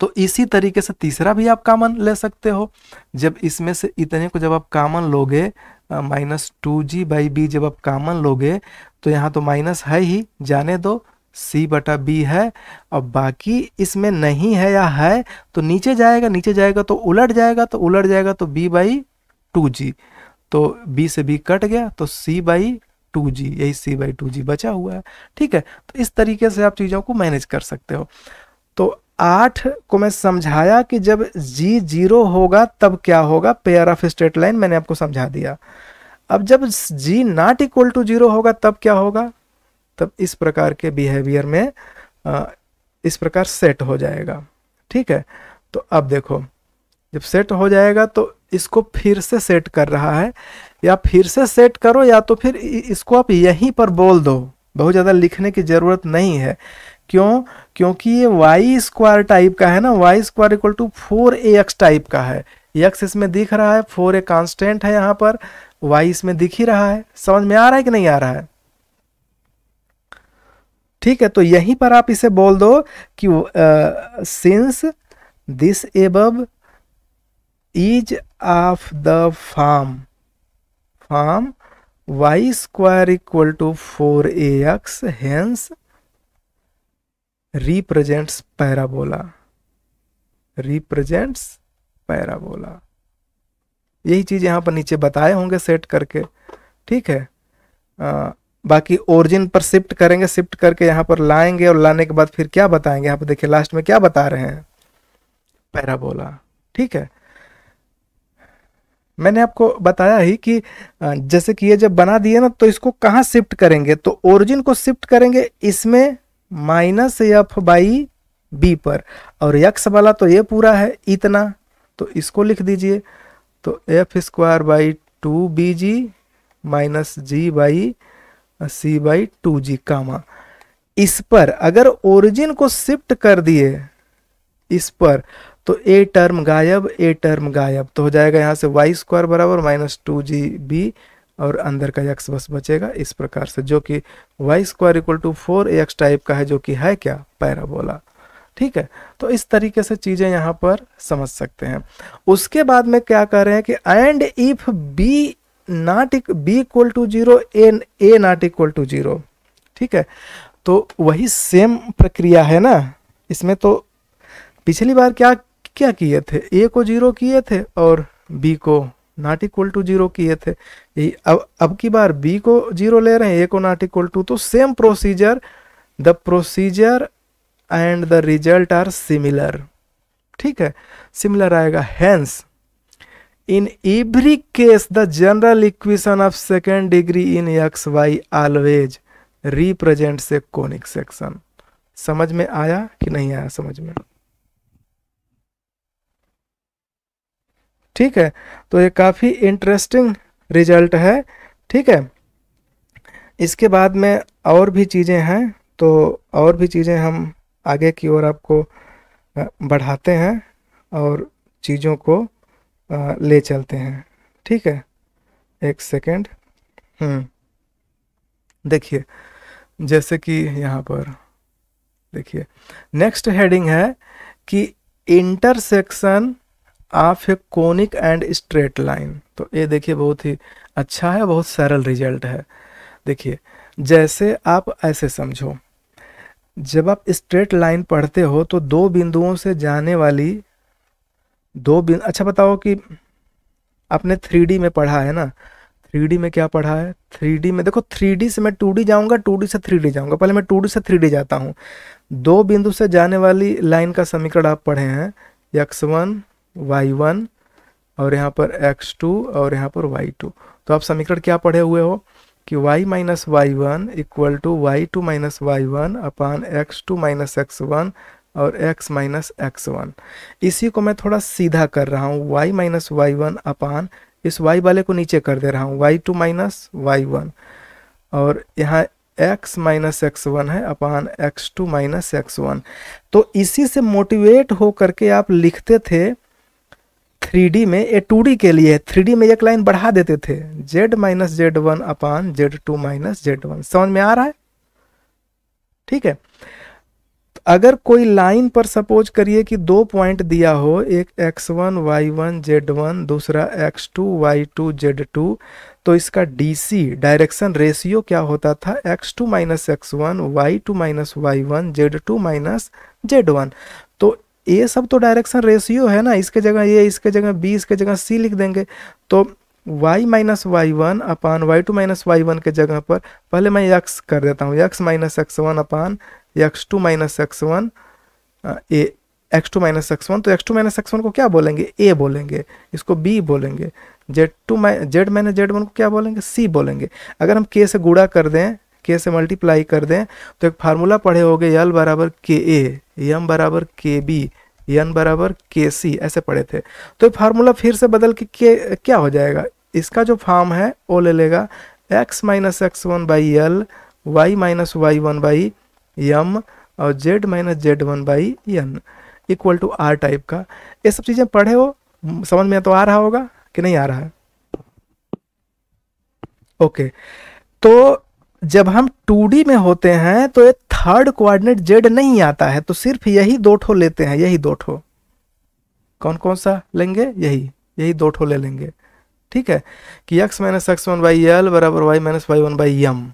तो इसी तरीके से तीसरा भी आप कॉमन ले सकते हो। जब इसमें से इतने को जब आप कॉमन लोगे, -2g/b जब आप कॉमन लोगे, तो यहाँ तो माइनस है ही, जाने दो, c/b है। और बाकी इसमें नहीं है या है तो नीचे जाएगा, नीचे जाएगा तो उलट जाएगा, तो उलट जाएगा तो b/2g, तो b से b कट गया तो c/2g, यही c/2g बचा हुआ है। ठीक है, तो इस तरीके से आप चीज़ों को मैनेज कर सकते हो। तो 8 को मैं समझाया कि जब g 0 होगा तब क्या होगा, पेयर ऑफ स्ट्रेट लाइन, मैंने आपको समझा दिया। अब जब g नॉट इक्वल टू 0 होगा तब क्या होगा? तब इस प्रकार के बिहेवियर में इस प्रकार सेट हो जाएगा। ठीक है, तो अब देखो, जब सेट हो जाएगा तो इसको फिर से सेट कर रहा है, या फिर से सेट करो, या तो फिर इसको आप यहीं पर बोल दो, बहुत ज़्यादा लिखने की ज़रूरत नहीं है। क्यों? क्योंकि ये y² टाइप का है ना, y² equal to 4ax type का है। x इसमें दिख रहा है, 4a कांस्टेंट है यहाँ पर, y इसमें दिख ही रहा है। समझ में आ रहा है कि नहीं आ रहा है? ठीक है, तो यहीं पर आप इसे बोल दो कि since this above is of the form y² equal to 4ax, hence represents parabola, represents parabola. यही चीज यहां पर नीचे बताए होंगे सेट करके। ठीक है, बाकी ओरिजिन पर शिफ्ट करेंगे, शिफ्ट करके यहाँ पर लाएंगे, और लाने के बाद फिर क्या बताएंगे, यहाँ पर देखिए लास्ट में क्या बता रहे हैं, पैराबोला। ठीक है, मैंने आपको बताया ही कि जैसे कि ये जब बना दिए ना, तो इसको कहाँ शिफ्ट करेंगे, तो ओरिजिन को शिफ्ट करेंगे इसमें -f/b पर, और x वाला तो ये पूरा है इतना, तो इसको लिख दीजिए, तो f²/2bg -g/c/2g कामा। इस पर अगर ओरिजिन को शिफ्ट कर दिए इस पर, तो a टर्म गायब, a टर्म गायब, तो हो जाएगा यहाँ से y² बराबर -2gb, और अंदर का x बस बचेगा इस प्रकार से, जो कि y² equal to 4ax type का है, जो कि है क्या, पैराबोला। ठीक है, तो इस तरीके से चीजें यहाँ पर समझ सकते हैं। उसके बाद में क्या कह रहे हैं कि and if b equal to 0, a not equal to 0। ठीक है, तो वही सेम प्रक्रिया है ना इसमें। तो पिछली बार क्या क्या किए थे, a को 0 किए थे और b को नॉट इक्वल टू 0 किए थे। यही अब की बार b को 0 ले रहे हैं, a को नॉट इक्वल टू, तो same procedure, the procedure and the result are similar. ठीक है, सिमिलर आएगा। Hence in every case the general equation of second degree in X Y always represents a conic section. समझ में आया कि नहीं आया समझ में? ठीक है, तो ये काफ़ी इंटरेस्टिंग रिजल्ट है। ठीक है, इसके बाद में और भी चीज़ें हैं, तो और भी चीज़ें हम आगे की ओर आपको बढ़ाते हैं और चीज़ों को ले चलते हैं। ठीक है, एक सेकेंड। देखिए, जैसे कि यहाँ पर देखिए नेक्स्ट हेडिंग है कि intersection of A conic and straight line. तो ये देखिए बहुत ही अच्छा है, बहुत सरल रिजल्ट है। देखिए, जैसे आप ऐसे समझो, जब आप स्ट्रेट लाइन पढ़ते हो तो दो बिंदुओं से जाने वाली अच्छा बताओ कि आपने 3D में पढ़ा है ना, 3D में क्या पढ़ा है? 3D में देखो, 3D से मैं 2D जाऊंगा, 2D से 3D जाऊंगा। पहले मैं 2D से 3D जाता हूँ। दो बिंदु से जाने वाली लाइन का समीकरण आप पढ़े हैं, x1 y1 और यहाँ पर x2 और यहाँ पर y2। तो आप समीकरण क्या पढ़े हुए हो कि y minus Y one equal to Y two minus Y one upon x2 minus x1 और x माइनस x1। इसी को मैं थोड़ा सीधा कर रहा हूँ, y minus Y one upon इस y वाले को नीचे कर दे रहा हूँ, y2 माइनस वाई वन, और यहाँ x माइनस x1 है अपान x2 माइनस x1। तो इसी से मोटिवेट हो करके आप लिखते थे 3D में, ये 2D के लिए 3D में एक लाइन बढ़ा देते थे, z माइनस z1 अपान z2 माइनस z1। समझ में आ रहा है? ठीक है। अगर कोई लाइन पर सपोज करिए कि दो पॉइंट दिया हो, एक x1 y1 z1, दूसरा x2 y2 z2, तो इसका DC डायरेक्शन रेशियो क्या होता था? x2 minus x1 y2 minus y1 z2 minus z1। तो ये सब तो डायरेक्शन रेशियो है ना, इसके जगह ये, इसके जगह b, इसके जगह c लिख देंगे। तो y minus Y one upon Y two minus Y one के जगह पर पहले मैं x कर देता हूँ, x माइनस x1 अपान x2 माइनस x1 ए x2 माइनस x1। तो x2 माइनस x1 को क्या बोलेंगे? a बोलेंगे, इसको b बोलेंगे। z माइनस z1 को क्या बोलेंगे? c बोलेंगे। अगर हम k से गुणा कर दें, k से मल्टीप्लाई कर दें, तो एक फार्मूला पढ़े होगे, l बराबर के ए, m बराबर के बी, n बराबर के सी, ऐसे पढ़े थे। तो फार्मूला फिर से बदल के क्या हो जाएगा? इसका जो फॉर्म है वो ले लेगा x minus x1 by L, Y minus Y one by M और z minus z1 by N equal to R type का। ये सब चीज़ें पढ़े हो, समझ में तो आ रहा होगा कि नहीं आ रहा है? ओके। तो जब हम 2D में होते हैं तो ये थर्ड कोऑर्डिनेट z नहीं आता है, तो सिर्फ यही दो ठो लेते हैं, यही दो ठो। कौन कौन सा लेंगे? यही दो ठो ले लेंगे। ठीक है, कि x minus x1 by L बराबर y minus Y one by M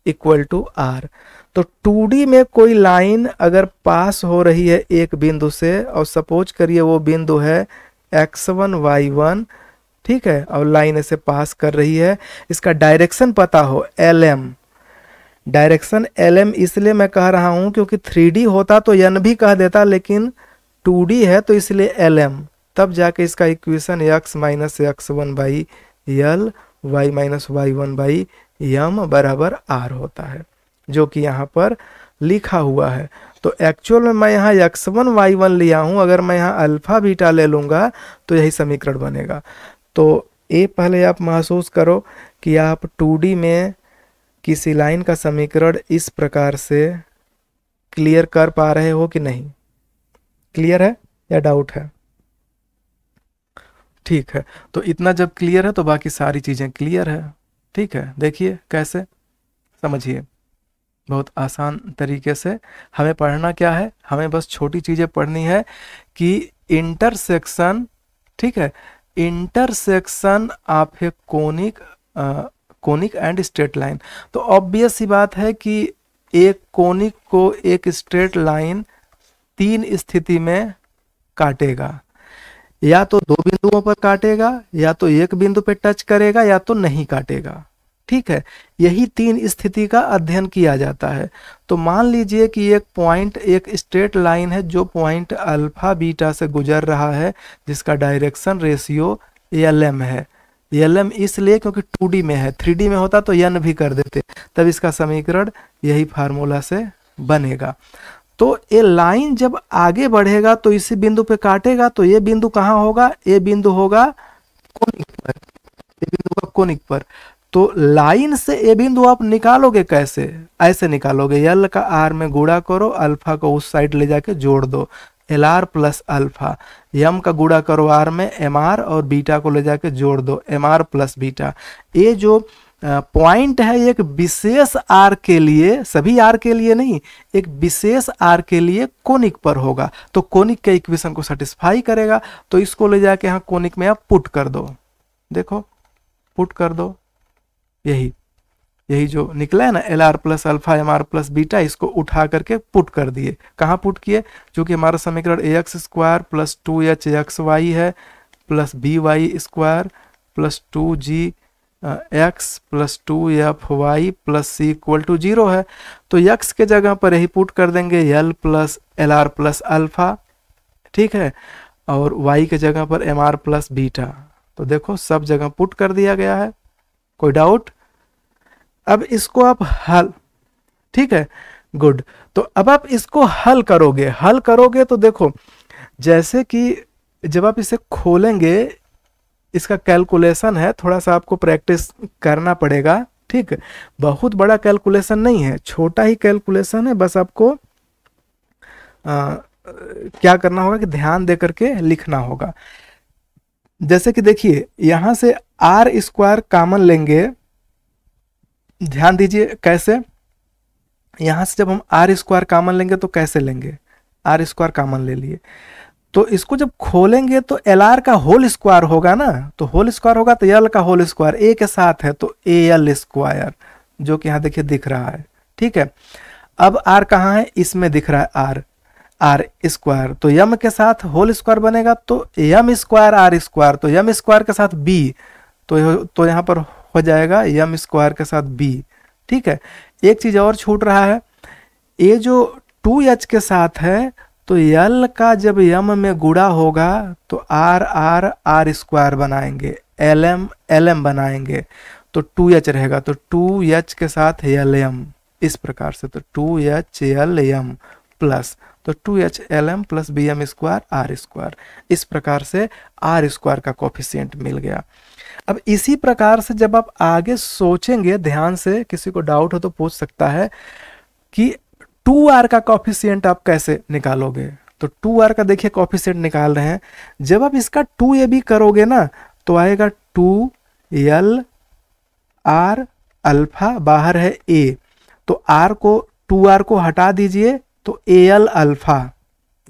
equal to R. तो 2D में कोई लाइन अगर पास हो रही है एक बिंदु से, और सपोज करिए वो बिंदु है x1 y1, ठीक है, और लाइन ऐसे पास कर रही है, इसका डायरेक्शन पता हो LM, डायरेक्शन LM इसलिए मैं कह रहा हूं क्योंकि 3D होता तो n भी कह देता, लेकिन 2D है तो इसलिए LM, तब जाके इसका equation x minus x1 by L Y minus Y one by M बराबर आर होता है, जो कि यहाँ पर लिखा हुआ है। तो एक्चुअल में मैं यहाँ x1 y1 लिया हूँ, अगर मैं यहाँ अल्फा बीटा ले लूँगा तो यही समीकरण बनेगा। तो ये पहले आप महसूस करो कि आप 2D में किसी लाइन का समीकरण इस प्रकार से क्लियर कर पा रहे हो कि नहीं? क्लियर है या डाउट है? ठीक है, तो इतना जब क्लियर है तो बाकी सारी चीज़ें क्लियर है। ठीक है, देखिए कैसे, समझिए, बहुत आसान तरीके से। हमें पढ़ना क्या है? हमें बस छोटी चीज़ें पढ़नी है कि इंटरसेक्शन, ठीक है, intersection of A conic and straight line. तो ऑब्वियस सी बात है कि एक कोनिक को एक स्ट्रेट लाइन तीन स्थिति में काटेगा, या तो दो बिंदुओं पर काटेगा, या तो एक बिंदु पे टच करेगा, या तो नहीं काटेगा। ठीक है, यही तीन स्थिति का अध्ययन किया जाता है। तो मान लीजिए कि एक पॉइंट, एक स्ट्रेट लाइन है जो पॉइंट अल्फा बीटा से गुजर रहा है, जिसका डायरेक्शन रेशियो LM है। LM इसलिए क्योंकि 2D में है, 3D में होता तो n भी कर देते, तब इसका समीकरण यही फार्मूला से बनेगा। तो ये लाइन जब आगे बढ़ेगा तो इसी बिंदु पे काटेगा, तो ये बिंदु कहाँ होगा? ये बिंदु होगा कोनिक पर, ये बिंदु होगा कोनिक पर। तो लाइन से ए बिंदु आप निकालोगे कैसे? ऐसे निकालोगे, यल का आर में गुणा करो, अल्फा को उस साइड ले जाके जोड़ दो, एल आर प्लस अल्फा। यम का गुणा करो आर में, एम आर, और बीटा को ले जाके जोड़ दो, एम आर प्लस बीटा। ये जो पॉइंट है एक विशेष आर के लिए, सभी आर के लिए नहीं, एक विशेष आर के लिए कोनिक पर होगा, तो कोनिक के इक्वेशन को सेटिस्फाई करेगा। तो इसको ले जाके यहाँ कोनिक में आप पुट कर दो, देखो पुट कर दो, यही यही जो निकला है ना, L R plus alpha M R plus beta, इसको उठा करके पुट कर दिए। कहाँ पुट किए? क्योंकि हमारा समीकरण A X square plus 2h X Y है plus B Y square plus 2g X plus 2f Y plus C equal to 0 है। तो x के जगह पर यही पुट कर देंगे l plus L R plus alpha, ठीक है, और y के जगह पर एम आर प्लस बीटा। तो देखो सब जगह पुट कर दिया गया है, कोई डाउट? अब इसको आप हल, ठीक है, गुड। तो अब आप इसको हल करोगे तो देखो, जैसे कि जब आप इसे खोलेंगे, इसका कैलकुलेशन है, थोड़ा सा आपको प्रैक्टिस करना पड़ेगा, ठीक है, बहुत बड़ा कैलकुलेशन नहीं है, छोटा ही कैलकुलेशन है, बस आपको क्या करना होगा कि ध्यान दे करके लिखना होगा। जैसे कि देखिए यहां से आर स्क्वायर कॉमन लेंगे, ध्यान दीजिए कैसे, यहां से जब हम आर स्क्वायर कॉमन लेंगे तो कैसे लेंगे, आर स्क्वायर कॉमन ले लिए, तो इसको जब खोलेंगे तो एल आर का होल स्क्वायर होगा ना, तो होल स्क्वायर होगा तो एल का होल स्क्वायर ए के साथ है, तो ए एल स्क्वायर, जो कि यहाँ देखिए दिख रहा है, ठीक है। अब आर कहाँ है? इसमें दिख रहा है आर, आर स्क्वायर, तो यम के साथ होल स्क्वायर बनेगा तो यम स्क्वायर आर स्क्वायर, तो यम स्क्वायर के साथ बी, तो यहाँ पर हो जाएगा यम स्क्वायर के साथ बी, ठीक है। एक चीज और छूट रहा है, ये जो 2h के साथ है, तो यल का जब यम में गुणा होगा तो आर आर आर स्क्वायर बनाएंगे, एल एम बनाएंगे, तो 2h रहेगा, तो 2h के साथ एल एम, इस प्रकार से, तो 2h एल एम प्लस, तो 2h L M plus B M square R square, इस प्रकार से आर स्क्वायर का कोफिशिएंट मिल गया। अब इसी प्रकार से जब आप आगे सोचेंगे, ध्यान से, किसी को डाउट हो तो पूछ सकता है कि 2r का कॉफिशिएंट आप कैसे निकालोगे। तो 2r का देखिए कॉफिशिएंट निकाल रहे हैं, जब आप इसका 2ab करोगे ना तो आएगा 2l r अल्फा, बाहर है a, तो r को 2r को हटा दीजिए तो al अल्फा,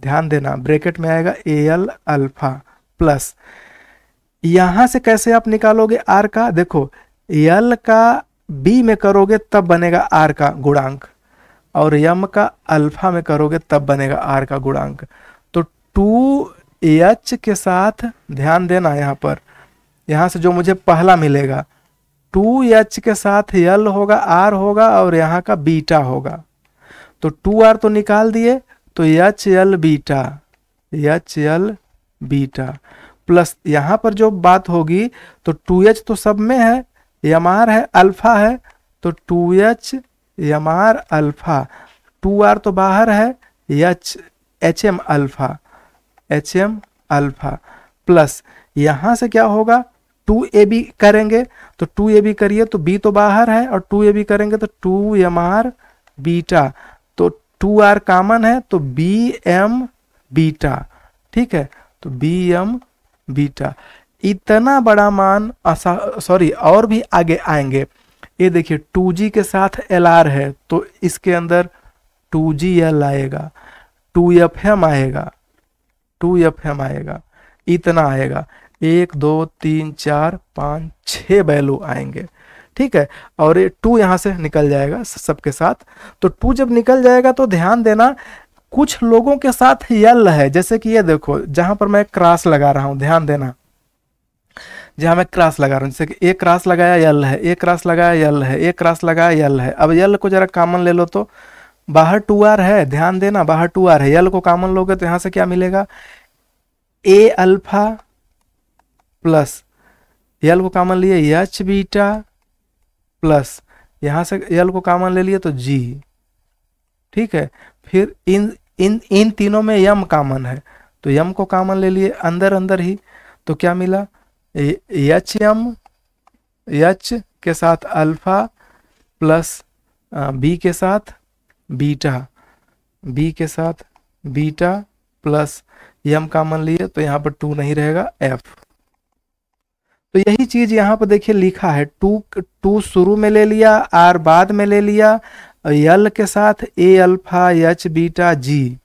ध्यान देना ब्रैकेट में आएगा al अल्फा प्लस, यहां से कैसे आप निकालोगे r का, देखो l का b में करोगे तब बनेगा r का गुणांक, और यम का अल्फा में करोगे तब बनेगा आर का गुणांक। तो 2h के साथ, ध्यान देना यहाँ पर, यहाँ से जो मुझे पहला मिलेगा 2h के साथ यल होगा, आर होगा, और यहाँ का बीटा होगा, तो 2r तो निकाल दिए, तो एच एल बीटा प्लस यहाँ पर जो बात होगी, तो 2h तो सब में है, यम आर है, अल्फा है, तो 2h M R alpha, 2r तो बाहर है, एच एम अल्फा प्लस, यहां से क्या होगा 2ab करेंगे, तो 2ab करिए तो b तो बाहर है, और 2ab करेंगे तो 2mr बीटा, तो 2r कॉमन है तो bm बीटा, ठीक है, तो bm बीटा। इतना बड़ा मान, सॉरी और भी आगे आएंगे, ये देखिए 2g के साथ lr है, तो इसके अंदर 2gl आएगा, 2fm आएगा, इतना आएगा, 1 2 3 4 5 6 वैल्यू आएंगे, ठीक है, और ये 2 यहाँ से निकल जाएगा सबके साथ। तो 2 जब निकल जाएगा तो ध्यान देना, कुछ लोगों के साथ यल है, जैसे कि ये देखो जहां पर मैं क्रॉस लगा रहा हूं, ध्यान देना, जहां मैं क्रॉस लगा रहा हूं, जैसे कि एक क्रॉस लगाया यल है, एक क्रॉस लगाया यल है, एक क्रॉस लगाया यल है। अब यल को जरा कॉमन ले लो, तो बाहर 2r है, ध्यान देना बाहर 2r है, यल को कॉमन लोगे तो यहां से क्या मिलेगा, a अल्फा प्लस, यल को कॉमन लिए एच बीटा प्लस, यहां से यल को कॉमन ले लिए तो g, ठीक है, फिर इन तीनों में यम कॉमन है, तो यम को कॉमन ले लिए अंदर अंदर ही, तो क्या मिला, एच के साथ अल्फा प्लस बी के साथ बीटा, बी के साथ बीटा प्लस यम कॉमन लिए तो यहाँ पर 2 नहीं रहेगा, एफ। तो यही चीज यहाँ पर देखिए लिखा है, 2 शुरू में ले लिया, आर बाद में ले लिया, यल के साथ A alpha H beta G,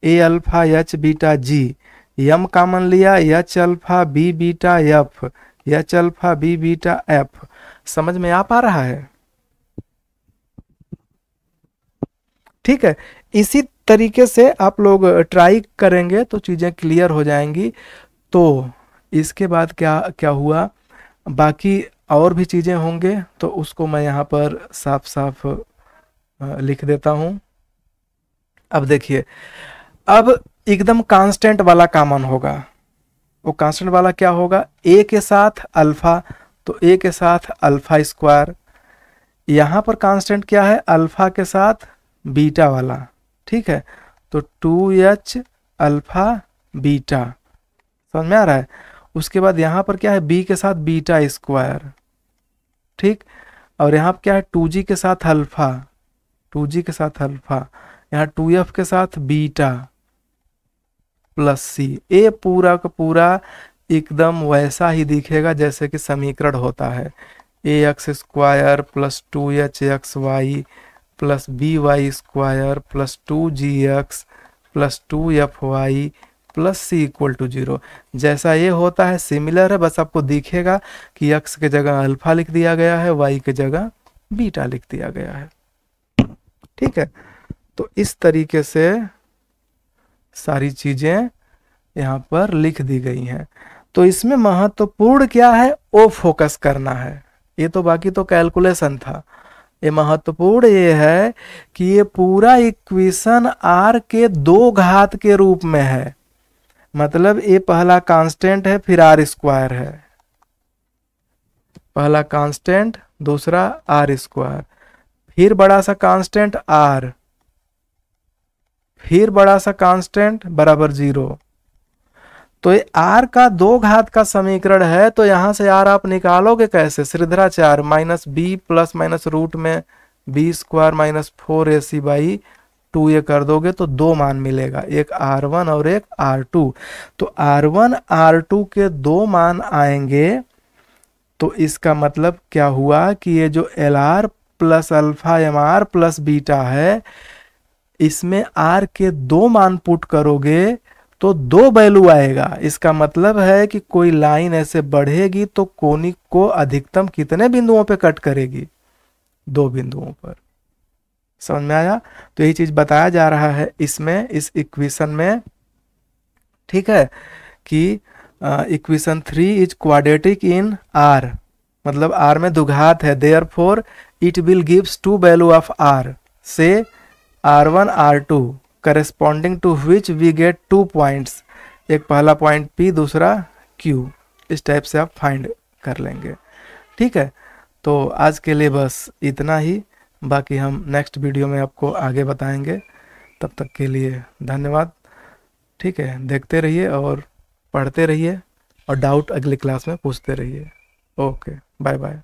A alpha H beta G, M common लिया, H alpha B beta F, H alpha B beta F. समझ में आ पा रहा है? ठीक है, इसी तरीके से आप लोग ट्राई करेंगे तो चीजें क्लियर हो जाएंगी। तो इसके बाद क्या क्या हुआ, बाकी और भी चीजें होंगे तो उसको मैं यहाँ पर साफ साफ लिख देता हूँ। अब देखिए, अब एकदम कांस्टेंट वाला कॉमन होगा। वो कांस्टेंट वाला क्या होगा, ए के साथ अल्फा, तो ए के साथ अल्फा स्क्वायर। यहाँ पर कांस्टेंट क्या है, अल्फा के साथ बीटा वाला, ठीक है, तो 2h अल्फा बीटा। समझ में आ रहा है? उसके बाद यहाँ पर क्या है, बी के साथ बीटा स्क्वायर, ठीक, और यहाँ पर क्या है, 2g के साथ अल्फा, 2g के साथ अल्फा, यहाँ 2f के साथ बीटा प्लस सी। ए पूरा का पूरा एकदम वैसा ही दिखेगा जैसे कि समीकरण होता है, A X square plus 2h X Y plus B Y square plus 2gx plus 2fy plus C equal to 0। जैसा ये होता है सिमिलर है, बस आपको दिखेगा कि x के जगह अल्फा लिख दिया गया है, y के जगह बीटा लिख दिया गया है। ठीक है, तो इस तरीके से सारी चीजें यहाँ पर लिख दी गई हैं। तो इसमें महत्वपूर्ण क्या है, वो फोकस करना है। ये तो बाकी तो कैलकुलेशन था, ये महत्वपूर्ण ये है कि ये पूरा इक्वेशन r के 2 घात के रूप में है। मतलब ये पहला कांस्टेंट है, फिर r स्क्वायर है, पहला कांस्टेंट, दूसरा r स्क्वायर, फिर बड़ा सा कांस्टेंट r, फिर बड़ा सा कांस्टेंट बराबर 0। तो ये r का 2 घात का समीकरण है, तो यहां से r आप निकालोगे कैसे, Sridharacharya minus B plus minus root में B square minus 4ac by 2a कर दोगे तो 2 मान मिलेगा, एक r1 और एक r2। तो r1 r2 के 2 मान आएंगे। तो इसका मतलब क्या हुआ कि ये जो Lr plus alpha mr plus beta है, इसमें r के 2 मान पुट करोगे तो 2 वैल्यू आएगा। इसका मतलब है कि कोई लाइन ऐसे बढ़ेगी तो कोनिक को अधिकतम कितने बिंदुओं पे कट करेगी, 2 बिंदुओं पर। समझ में आया? तो यही चीज बताया जा रहा है इसमें, इस इक्वेशन में। ठीक है, कि equation 3 is quadratic in r, मतलब r में दुघात है, therefore it will gives 2 value of r से r1 r2 corresponding to which we get 2 points, एक पहला पॉइंट P, दूसरा Q। इस टाइप से आप फाइंड कर लेंगे। ठीक है, तो आज के लिए बस इतना ही, बाकी हम नेक्स्ट वीडियो में आपको आगे बताएंगे। तब तक के लिए धन्यवाद। ठीक है, देखते रहिए और पढ़ते रहिए, और डाउट अगली क्लास में पूछते रहिए। Okay, bye bye.